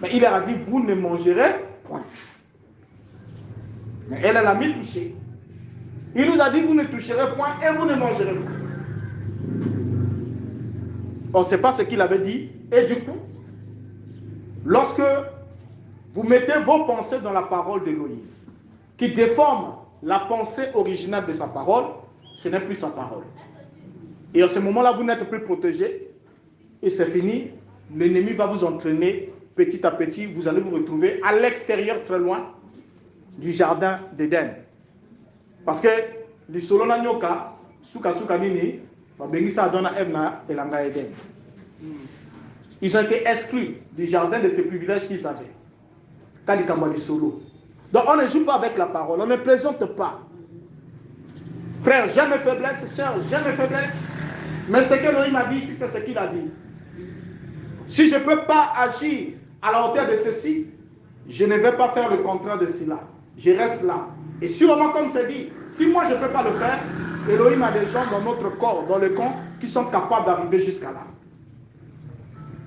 Mais il leur a dit vous ne mangerez point. Mais elle a mis toucher. Il nous a dit vous ne toucherez point et vous ne mangerez point. On ne sait pas ce qu'il avait dit. Et du coup, lorsque vous mettez vos pensées dans la parole d'Elohim, qui déforme la pensée originale de sa parole, ce n'est plus sa parole. Et à ce moment-là, vous n'êtes plus protégé. Et c'est fini. L'ennemi va vous entraîner petit à petit. Vous allez vous retrouver à l'extérieur, très loin du jardin d'Éden. Parce que les solona nyoka, suka nini, ils ont été exclus du jardin de ces privilèges qu'ils avaient. Donc on ne joue pas avec la parole, on ne plaisante pas. Frère, jamais faiblesse, sœur, jamais faiblesse. Mais ce que Elohim a dit ici, c'est ce qu'il a dit. Si je ne peux pas agir à la hauteur de ceci, je ne vais pas faire le contraire de cela. Je reste là. Et sûrement, comme c'est dit, si moi je ne peux pas le faire, Elohim a des gens dans notre corps, dans le camp, qui sont capables d'arriver jusqu'à là.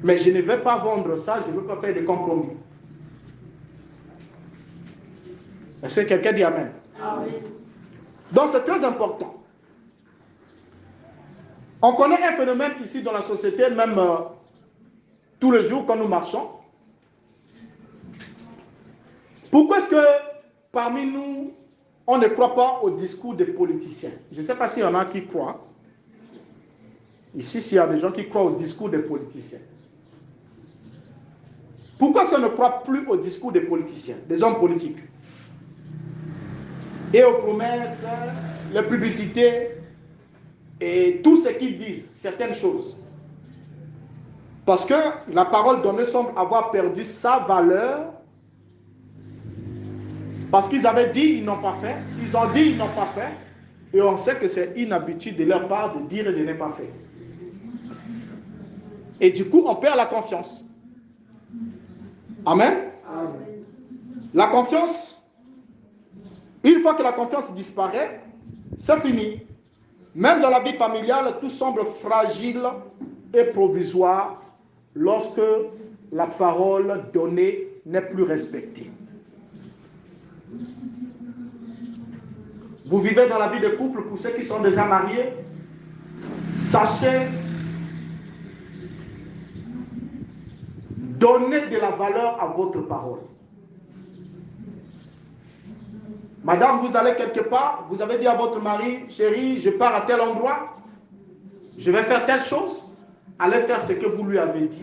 Mais je ne vais pas vendre ça, je ne veux pas faire de compromis. Est-ce que quelqu'un dit Amen? Amen. Donc c'est très important. On connaît un phénomène ici dans la société, même tous les jours quand nous marchons. Pourquoi est-ce que parmi nous, on ne croit pas au discours des politiciens? Je ne sais pas s'il y en a qui croient. Ici, s'il y a des gens qui croient au discours des politiciens. Pourquoi est-ce qu'on ne croit plus au discours des politiciens, des hommes politiques? Et aux promesses, les publicités et tout ce qu'ils disent, certaines choses. Parce que la parole donnée semble avoir perdu sa valeur. Parce qu'ils avaient dit, ils n'ont pas fait. Ils ont dit, ils n'ont pas fait. Et on sait que c'est une habitude de leur part de dire et de ne pas faire. Et du coup, on perd la confiance. Amen. Amen. La confiance, une fois que la confiance disparaît, c'est fini. Même dans la vie familiale, tout semble fragile et provisoire lorsque la parole donnée n'est plus respectée. Vous vivez dans la vie de couple, pour ceux qui sont déjà mariés, sachez donner de la valeur à votre parole. Madame, vous allez quelque part, vous avez dit à votre mari, chérie, je pars à tel endroit, je vais faire telle chose, allez faire ce que vous lui avez dit,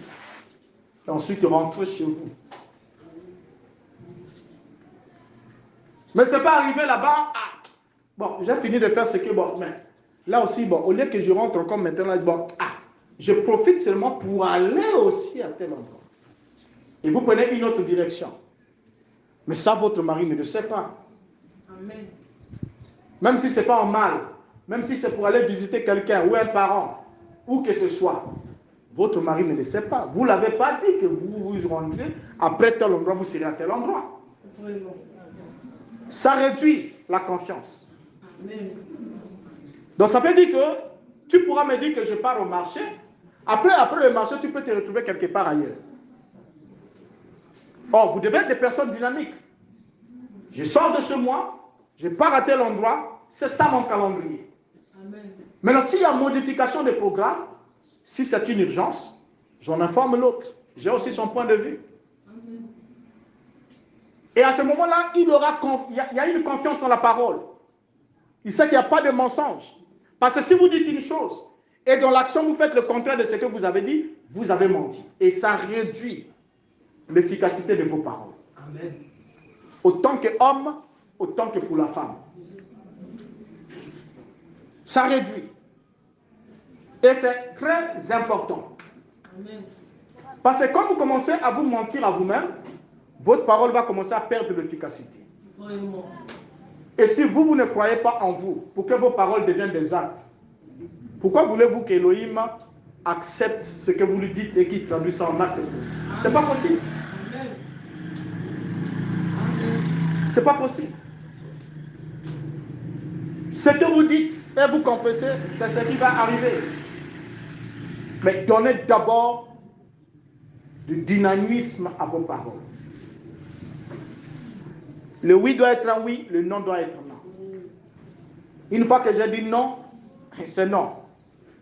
et ensuite rentrez chez vous. Mais ce n'est pas arrivé là-bas, bon, j'ai fini de faire ce que, bon, mais là aussi, bon, au lieu que je rentre encore maintenant, bon, je profite seulement pour aller aussi à tel endroit. Et vous prenez une autre direction. Mais ça, votre mari ne le sait pas. Amen. Même si ce n'est pas en mal, même si c'est pour aller visiter quelqu'un ou un parent, où que ce soit, votre mari ne le sait pas. Vous ne l'avez pas dit que vous vous rendrez, après tel endroit, vous serez à tel endroit. Vraiment. Ça réduit la confiance. Amen. Donc ça veut dire que tu pourras me dire que je pars au marché. Après le marché, tu peux te retrouver quelque part ailleurs. Or, vous devez être des personnes dynamiques. Je sors de chez moi, je pars à tel endroit, c'est ça mon calendrier. Amen. Maintenant, s'il y a modification de programme, si c'est une urgence, j'en informe l'autre. J'ai aussi son point de vue. Amen. Et à ce moment-là, il y a une confiance dans la parole. Il sait qu'il n'y a pas de mensonge. Parce que si vous dites une chose, et dans l'action vous faites le contraire de ce que vous avez dit, vous avez menti. Et ça réduit l'efficacité de vos paroles. Amen. Autant qu'homme, autant que pour la femme. Ça réduit. Et c'est très important. Amen. Parce que quand vous commencez à vous mentir à vous-même, votre parole va commencer à perdre de l'efficacité. Vraiment. Et si vous ne croyez pas en vous, pour que vos paroles deviennent des actes, pourquoi voulez-vous qu'Elohim accepte ce que vous lui dites et qu'il traduise ça en acte? C'est pas possible. Amen. C'est pas possible. Ce que vous dites et vous confessez, c'est ce qui va arriver. Mais donnez d'abord du dynamisme à vos paroles. Le oui doit être un oui, le non doit être un non. Une fois que j'ai dit non, c'est non.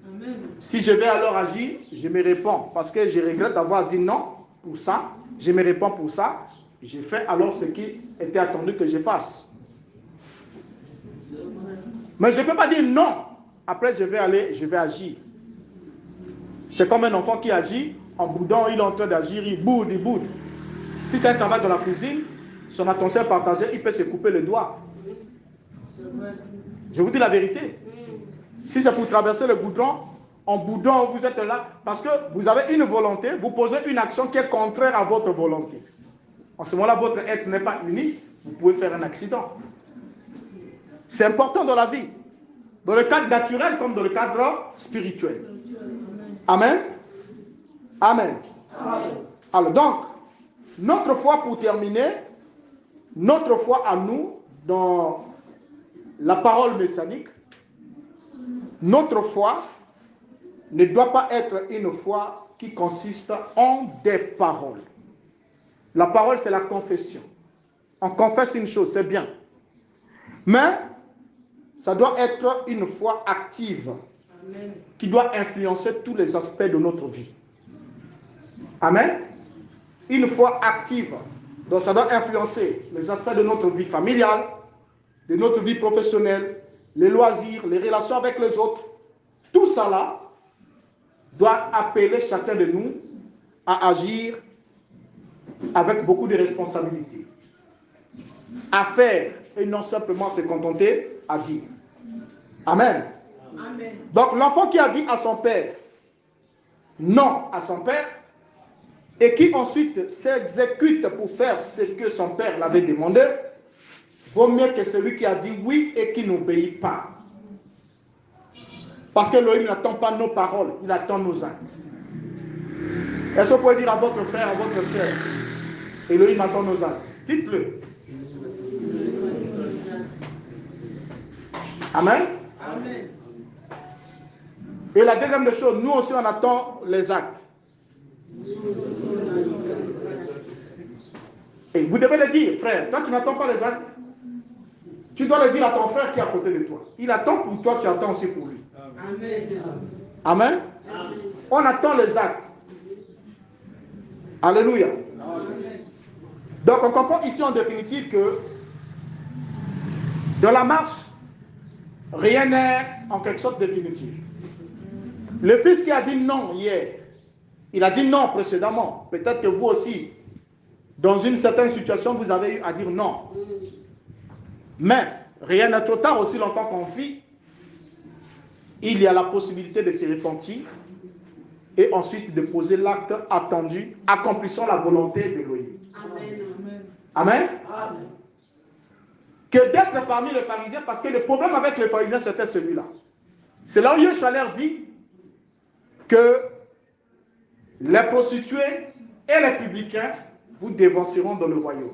Amen. Si je vais alors agir, je me réponds. Parce que je regrette d'avoir dit non pour ça. Je me réponds pour ça. Je fais alors ce qui était attendu que je fasse. Mais je ne peux pas dire non. Après, je vais agir. C'est comme un enfant qui agit. En boudant, il est en train d'agir, il boude. Si c'est un travail dans la cuisine, son attention est partagée, il peut se couper le doigt. C'est vrai. Je vous dis la vérité. Si c'est pour traverser le goudron, en boudant, vous êtes là, parce que vous avez une volonté, vous posez une action qui est contraire à votre volonté. En ce moment-là, votre être n'est pas unique, vous pouvez faire un accident. C'est important dans la vie, dans le cadre naturel comme dans le cadre spirituel. Amen. Amen. Alors donc, notre foi, pour terminer, notre foi à nous, dans la parole messianique, notre foi ne doit pas être une foi qui consiste en des paroles. La parole, c'est la confession. On confesse une chose, c'est bien. Mais ça doit être une foi active. Amen. Qui doit influencer tous les aspects de notre vie. Amen. Une foi active. Donc ça doit influencer les aspects de notre vie familiale, de notre vie professionnelle, les loisirs, les relations avec les autres. Tout ça là doit appeler chacun de nous à agir avec beaucoup de responsabilités. À faire et non simplement se contenter à dire. Amen. Amen. Donc l'enfant qui a dit à son père non à son père et qui ensuite s'exécute pour faire ce que son père l'avait demandé, vaut mieux que celui qui a dit oui et qui n'obéit pas. Parce que l'Élohim n'attend pas nos paroles, il attend nos actes. Est-ce que vous pouvez dire à votre frère, à votre soeur, Elohim attend nos actes? Dites-le. Amen. Amen. Et la deuxième des choses, nous aussi on attend les actes. Et vous devez le dire, frère, toi tu n'attends pas les actes. Tu dois le dire à ton frère qui est à côté de toi. Il attend pour toi, tu attends aussi pour lui. Amen. Amen. On attend les actes. Alléluia. Donc on comprend ici en définitive que dans la marche, rien n'est en quelque sorte définitif. Le fils qui a dit non hier, il a dit non précédemment. Peut-être que vous aussi, dans une certaine situation, vous avez eu à dire non. Mais rien n'est trop tard, aussi longtemps qu'on vit. Il y a la possibilité de se repentir et ensuite de poser l'acte attendu, accomplissant la volonté de l'Élohim. Amen. Amen. Amen. Que d'être parmi les pharisiens, parce que le problème avec les pharisiens, c'était celui-là. C'est là où Yeshua leur dit que les prostituées et les publicains vous dévanceront dans le royaume.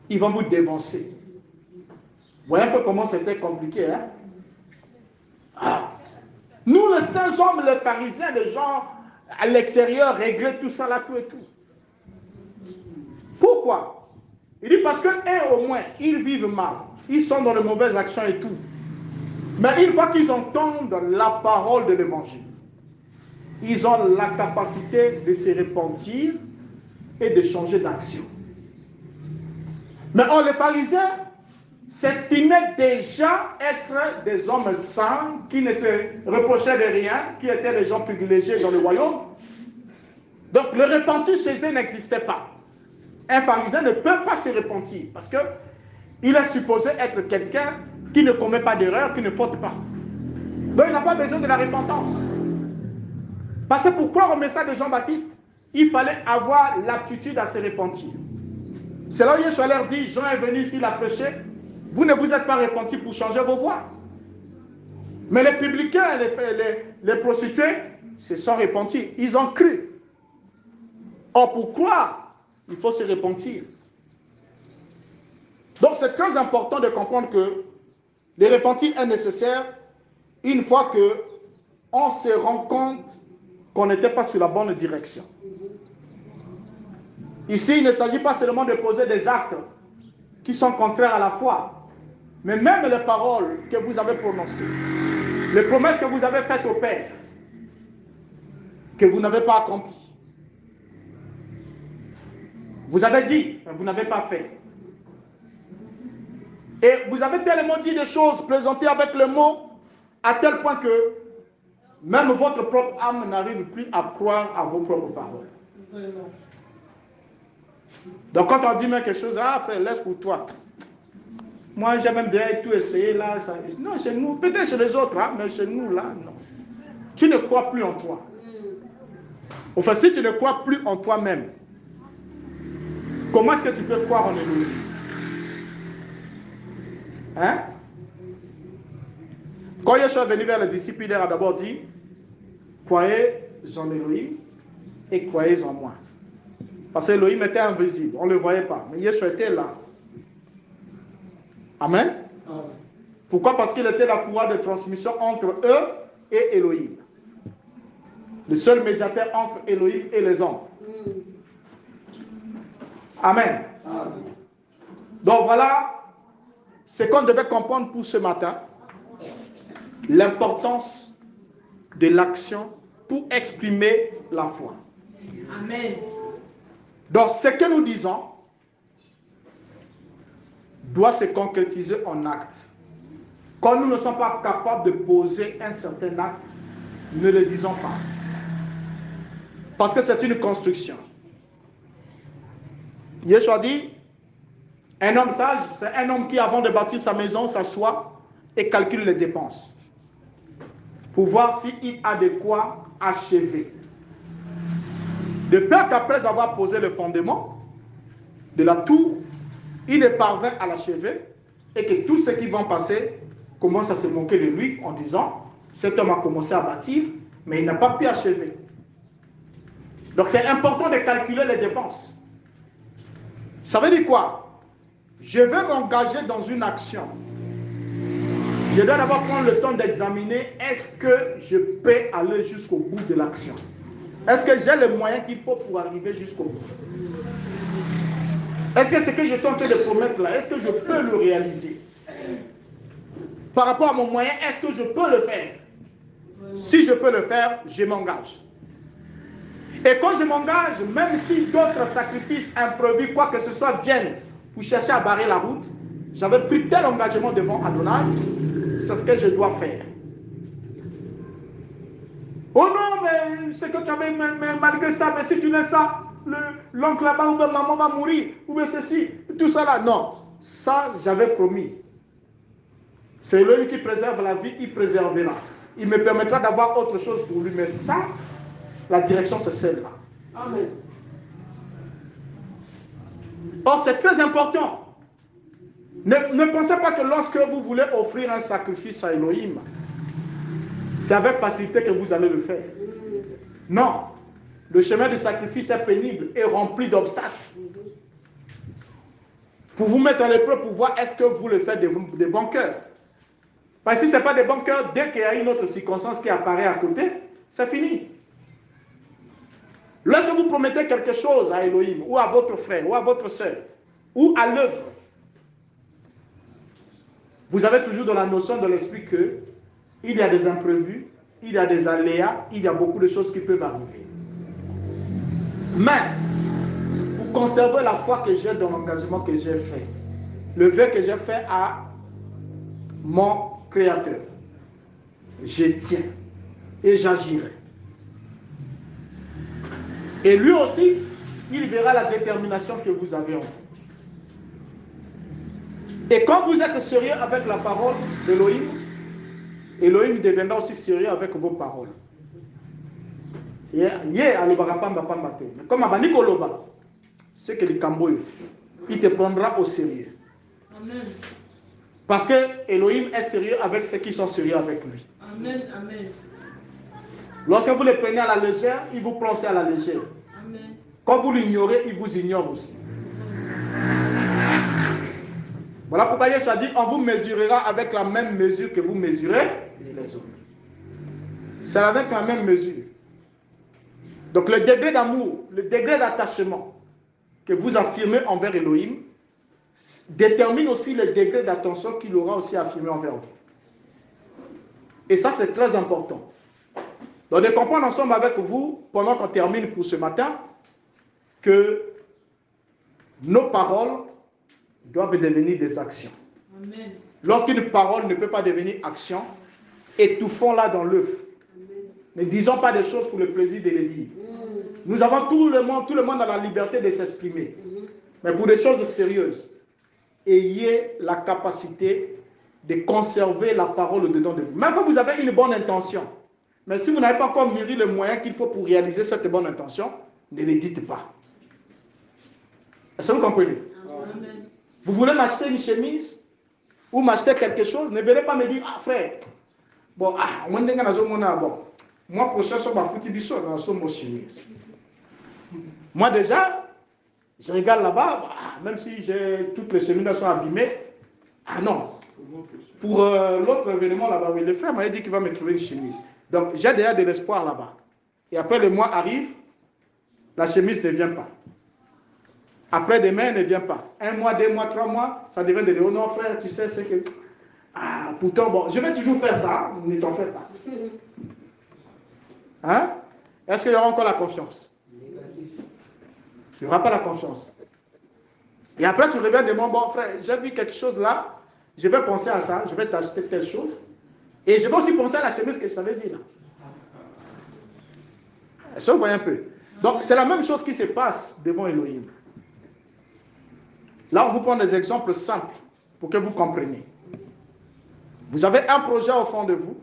Ils vont vous dévancer. Vous voyez un peu comment c'était compliqué, hein? Ah. Nous, les saints hommes, les pharisiens, les gens à l'extérieur, régler tout ça là, tout et tout. Pourquoi? Il dit parce que, au moins, ils vivent mal. Ils sont dans de mauvaises actions et tout. Mais une fois qu'ils entendent la parole de l'évangile, ils ont la capacité de se repentir et de changer d'action. Mais les pharisiens s'estimaient déjà être des hommes saints qui ne se reprochaient de rien, qui étaient des gens privilégiés dans le royaume. Donc le repentir chez eux n'existait pas. Un pharisien ne peut pas se repentir parce qu'il est supposé être quelqu'un qui ne commet pas d'erreur, qui ne faute pas. Donc il n'a pas besoin de la repentance. Parce que pour croire au message de Jean-Baptiste, il fallait avoir l'aptitude à se repentir. C'est là où Yeshua leur dit, Jean est venu ici, il a prêché, vous ne vous êtes pas repentis pour changer vos voies. Mais les publicains, les prostituées se sont repentis, ils ont cru. Or pour croire, il faut se repentir. Donc c'est très important de comprendre que le repentir est nécessaire une fois qu'on se rend compte qu'on n'était pas sur la bonne direction. Ici, il ne s'agit pas seulement de poser des actes qui sont contraires à la foi, mais même les paroles que vous avez prononcées, les promesses que vous avez faites au Père, que vous n'avez pas accomplies. Vous avez dit, mais vous n'avez pas fait. Et vous avez tellement dit des choses, plaisanté avec le mot, à tel point que même votre propre âme n'arrive plus à croire à vos propres paroles. Vraiment. Donc quand on dit même quelque chose, ah frère, laisse pour toi. Moi j'ai même déjà tout essayé là. Ça... Non, chez nous, peut-être chez les autres, hein, mais chez nous là, non. Tu ne crois plus en toi. Enfin, si tu ne crois plus en toi-même, comment est-ce que tu peux croire en Élohim? Hein? Quand Yeshua est venu vers les disciples, il leur a d'abord dit, croyez en Elohim et croyez en moi. Parce que Elohim était invisible, on ne le voyait pas, mais Yeshua était là. Amen? Pourquoi? Parce qu'il était la courroie de transmission entre eux et Elohim. Le seul médiateur entre Elohim et les hommes. Amen. Amen. Donc voilà ce qu'on devait comprendre pour ce matin. L'importance de l'action pour exprimer la foi. Amen. Donc ce que nous disons doit se concrétiser en acte. Quand nous ne sommes pas capables de poser un certain acte, ne le disons pas. Parce que c'est une construction. Yeshua dit, un homme sage, c'est un homme qui, avant de bâtir sa maison, s'assoit et calcule les dépenses. Pour voir s'il a de quoi achever. De peur qu'après avoir posé le fondement de la tour, il ne parvint à l'achever et que tous ceux qui vont passer commencent à se moquer de lui en disant, cet homme a commencé à bâtir, mais il n'a pas pu achever. Donc c'est important de calculer les dépenses. Ça veut dire quoi? Je vais m'engager dans une action. Je dois d'abord prendre le temps d'examiner, est-ce que je peux aller jusqu'au bout de l'action? Est-ce que j'ai les moyens qu'il faut pour arriver jusqu'au bout? Est-ce que ce que je suis en train de promettre là, est-ce que je peux le réaliser? Par rapport à mon moyen, est-ce que je peux le faire? Si je peux le faire, je m'engage. Et quand je m'engage, même si d'autres sacrifices imprévus, quoi que ce soit, viennent pour chercher à barrer la route, j'avais pris tel engagement devant Adonai, c'est ce que je dois faire. Oh non, mais c'est que tu avais, mais malgré ça, mais si tu laisses ça, l'oncle là-bas ou bien maman va mourir, ou bien ceci, tout ça là. Non, ça j'avais promis. C'est lui qui préserve la vie, il préservera. Il me permettra d'avoir autre chose pour lui, mais ça, la direction c'est celle-là. Amen. Or, c'est très important. Ne pensez pas que lorsque vous voulez offrir un sacrifice à Elohim, c'est avec facilité que vous allez le faire. Non. Le chemin du sacrifice est pénible et rempli d'obstacles. Pour vous mettre à l'épreuve, pour voir est-ce que vous le faites des bons cœurs. Parce que si ce n'est pas des bons cœurs, dès qu'il y a une autre circonstance qui apparaît à côté, c'est fini. Lorsque vous promettez quelque chose à Elohim, ou à votre frère, ou à votre soeur, ou à l'œuvre, vous avez toujours dans la notion de l'esprit qu'il y a des imprévus, il y a des aléas, il y a beaucoup de choses qui peuvent arriver. Mais, vous conservez la foi que j'ai dans l'engagement que j'ai fait. Le vœu que j'ai fait à mon Créateur. Je tiens et j'agirai. Et lui aussi, il verra la détermination que vous avez en vous. Et quand vous êtes sérieux avec la parole d'Elohim, Elohim deviendra aussi sérieux avec vos paroles. Comme Abani Koloba, c'est que le Kamboyo, il te prendra au sérieux. Amen. Parce que Elohim est sérieux avec ceux qui sont sérieux avec lui. Amen. Amen. Lorsque vous le prenez à la légère, il vous prend aussi à la légère. Amen. Quand vous l'ignorez, il vous ignore aussi. Voilà pourquoi Yeshua dit, on vous mesurera avec la même mesure que vous mesurez les autres. C'est avec la même mesure. Donc le degré d'amour, le degré d'attachement que vous affirmez envers Elohim détermine aussi le degré d'attention qu'il aura aussi affirmé envers vous. Et ça, c'est très important. Donc, de comprendre ensemble avec vous, pendant qu'on termine pour ce matin, que nos paroles doivent devenir des actions. Amen. Lorsqu'une parole ne peut pas devenir action, étouffons-la dans l'œuf. Ne disons pas des choses pour le plaisir de les dire. Nous avons tout le monde a la liberté de s'exprimer. Mais pour des choses sérieuses, ayez la capacité de conserver la parole dedans de vous. Même quand vous avez une bonne intention, mais si vous n'avez pas encore mûri le moyen qu'il faut pour réaliser cette bonne intention, ne les dites pas. Est-ce que vous comprenez? Amen. Vous voulez m'acheter une chemise ou m'acheter quelque chose, ne venez pas me dire, ah frère, bon, moi prochain, je vais foutre mon chemise. Moi déjà, je regarde là-bas, même si toutes les chemises sont abîmées, ah non. Pour l'autre événement là-bas, oui, le frère m'a dit qu'il va me trouver une chemise. Donc j'ai déjà de l'espoir là-bas. Et après le mois arrive, la chemise ne vient pas. Après demain, elle ne vient pas. 1 mois, 2 mois, 3 mois, ça devient de oh non frère, tu sais, c'est que... Ah, pourtant, bon, je vais toujours faire ça, ne t'en fais pas. Hein? Est-ce qu'il y aura encore la confiance? Il n'y aura pas la confiance. Et après, tu reviens de bon frère, j'ai vu quelque chose là, je vais penser à ça, je vais t'acheter telle chose. Et je vais aussi penser à la chemise que je t'avais dit là. Est-ce que vous voyez un peu? Donc, c'est la même chose qui se passe devant Elohim. Là, on vous prend des exemples simples pour que vous compreniez. Vous avez un projet au fond de vous,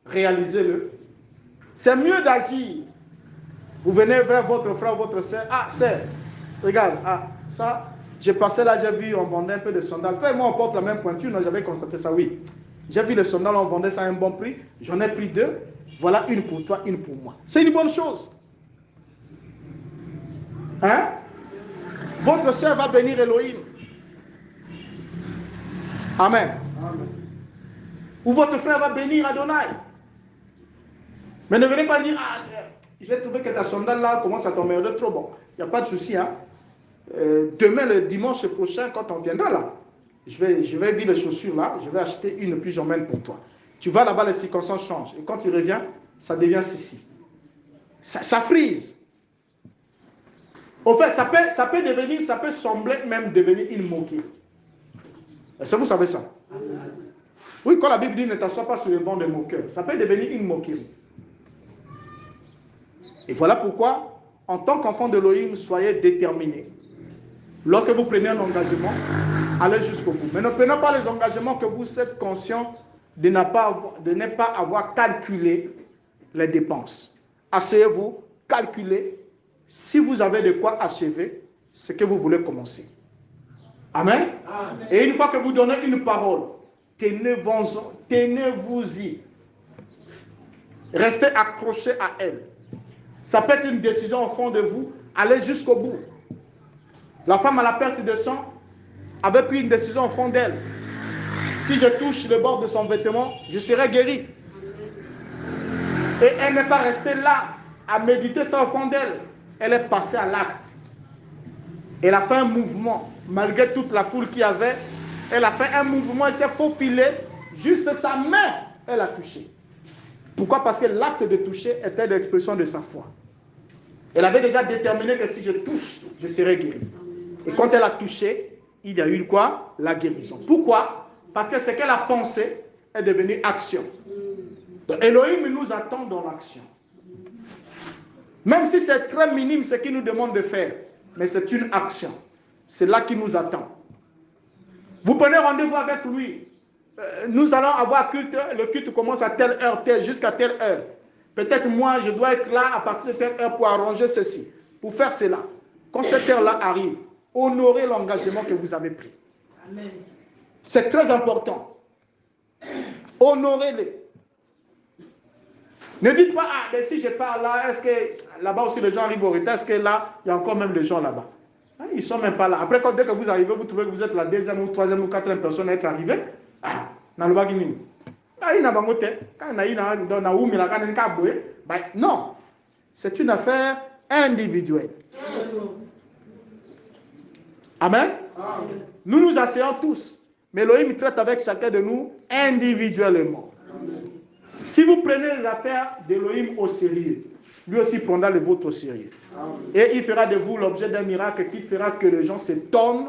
réalisez-le. C'est mieux d'agir. Vous venez vers votre frère, votre soeur. Ah, sœur, regarde, ça, j'ai passé là, j'ai vu, on vendait un peu de sandales. Toi et moi, on porte la même pointure, non, j'avais constaté ça, oui. J'ai vu les sandales, on vendait ça à un bon prix. J'en ai pris 2. Voilà, une pour toi, une pour moi. C'est une bonne chose. Hein? Votre soeur va bénir Elohim. Amen. Amen. Ou votre frère va bénir Adonai. Mais ne venez pas dire, ah, j'ai trouvé que ta sandale là commence à tomber trop bon. Il n'y a pas de souci. Hein? Demain, le dimanche prochain, quand on viendra là, je vais vivre les chaussures là, je vais acheter une, puis j'emmène pour toi. Tu vas là-bas, les circonstances changent. Et quand tu reviens, ça devient ceci. Ça frise. Au fait, ça peut devenir, ça peut sembler même devenir une moquerie. Est-ce que vous savez ça? Oui, quand la Bible dit ne t'assois pas sur le banc des moqueurs, ça peut devenir une moquerie. Et voilà pourquoi, en tant qu'enfant d'Elohim, soyez déterminés. Lorsque vous prenez un engagement, allez jusqu'au bout. Mais ne prenez pas les engagements que vous êtes conscient de ne pas avoir calculé les dépenses. Asseyez-vous, calculez. Si vous avez de quoi achever, ce que vous voulez commencer. Amen. Amen. Et une fois que vous donnez une parole, tenez-vous-y. Restez accroché à elle. Ça peut être une décision au fond de vous, allez jusqu'au bout. La femme à la perte de sang avait pris une décision au fond d'elle. Si je touche le bord de son vêtement, je serai guéri. Et elle n'est pas restée là à méditer ça au fond d'elle. Elle est passée à l'acte. Elle a fait un mouvement, malgré toute la foule qu'il y avait. Elle a fait un mouvement, elle s'est faufilée. Juste sa main, elle a touché. Pourquoi? Parce que l'acte de toucher était l'expression de sa foi. Elle avait déjà déterminé que si je touche, je serai guéri. Et quand elle a touché, il y a eu quoi? La guérison. Pourquoi? Parce que ce qu'elle a pensé est devenu action. Donc, Elohim nous attend dans l'action. Même si c'est très minime ce qu'il nous demande de faire, mais c'est une action. C'est là qu'il nous attend. Vous prenez rendez-vous avec lui. Nous allons avoir culte. Le culte commence à telle heure, jusqu'à telle heure. Peut-être moi, je dois être là à partir de telle heure pour arranger ceci, pour faire cela. Quand cette heure-là arrive, honorez l'engagement que vous avez pris. Amen. C'est très important. Honorez-les. Ne dites pas, ah, mais si je pars là, est-ce que là-bas aussi les gens arrivent au retard? Est-ce que là, il y a encore même des gens là-bas? Hein, ils ne sont même pas là. Après, dès que vous arrivez, vous trouvez que vous êtes la deuxième ou troisième ou quatrième personne à être arrivée. Ah, non, c'est une affaire individuelle. Amen. Nous nous asseyons tous, mais Elohim traite avec chacun de nous individuellement. Si vous prenez les affaires d'Elohim au sérieux, lui aussi prendra le vôtre au sérieux. Et il fera de vous l'objet d'un miracle qui fera que les gens s'étonnent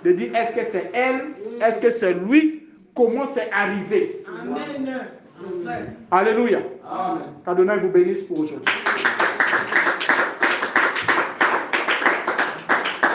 de dire est-ce que c'est elle, est-ce que c'est lui, comment c'est arrivé. Amen. Alléluia. Qu'Adonai vous bénisse pour aujourd'hui.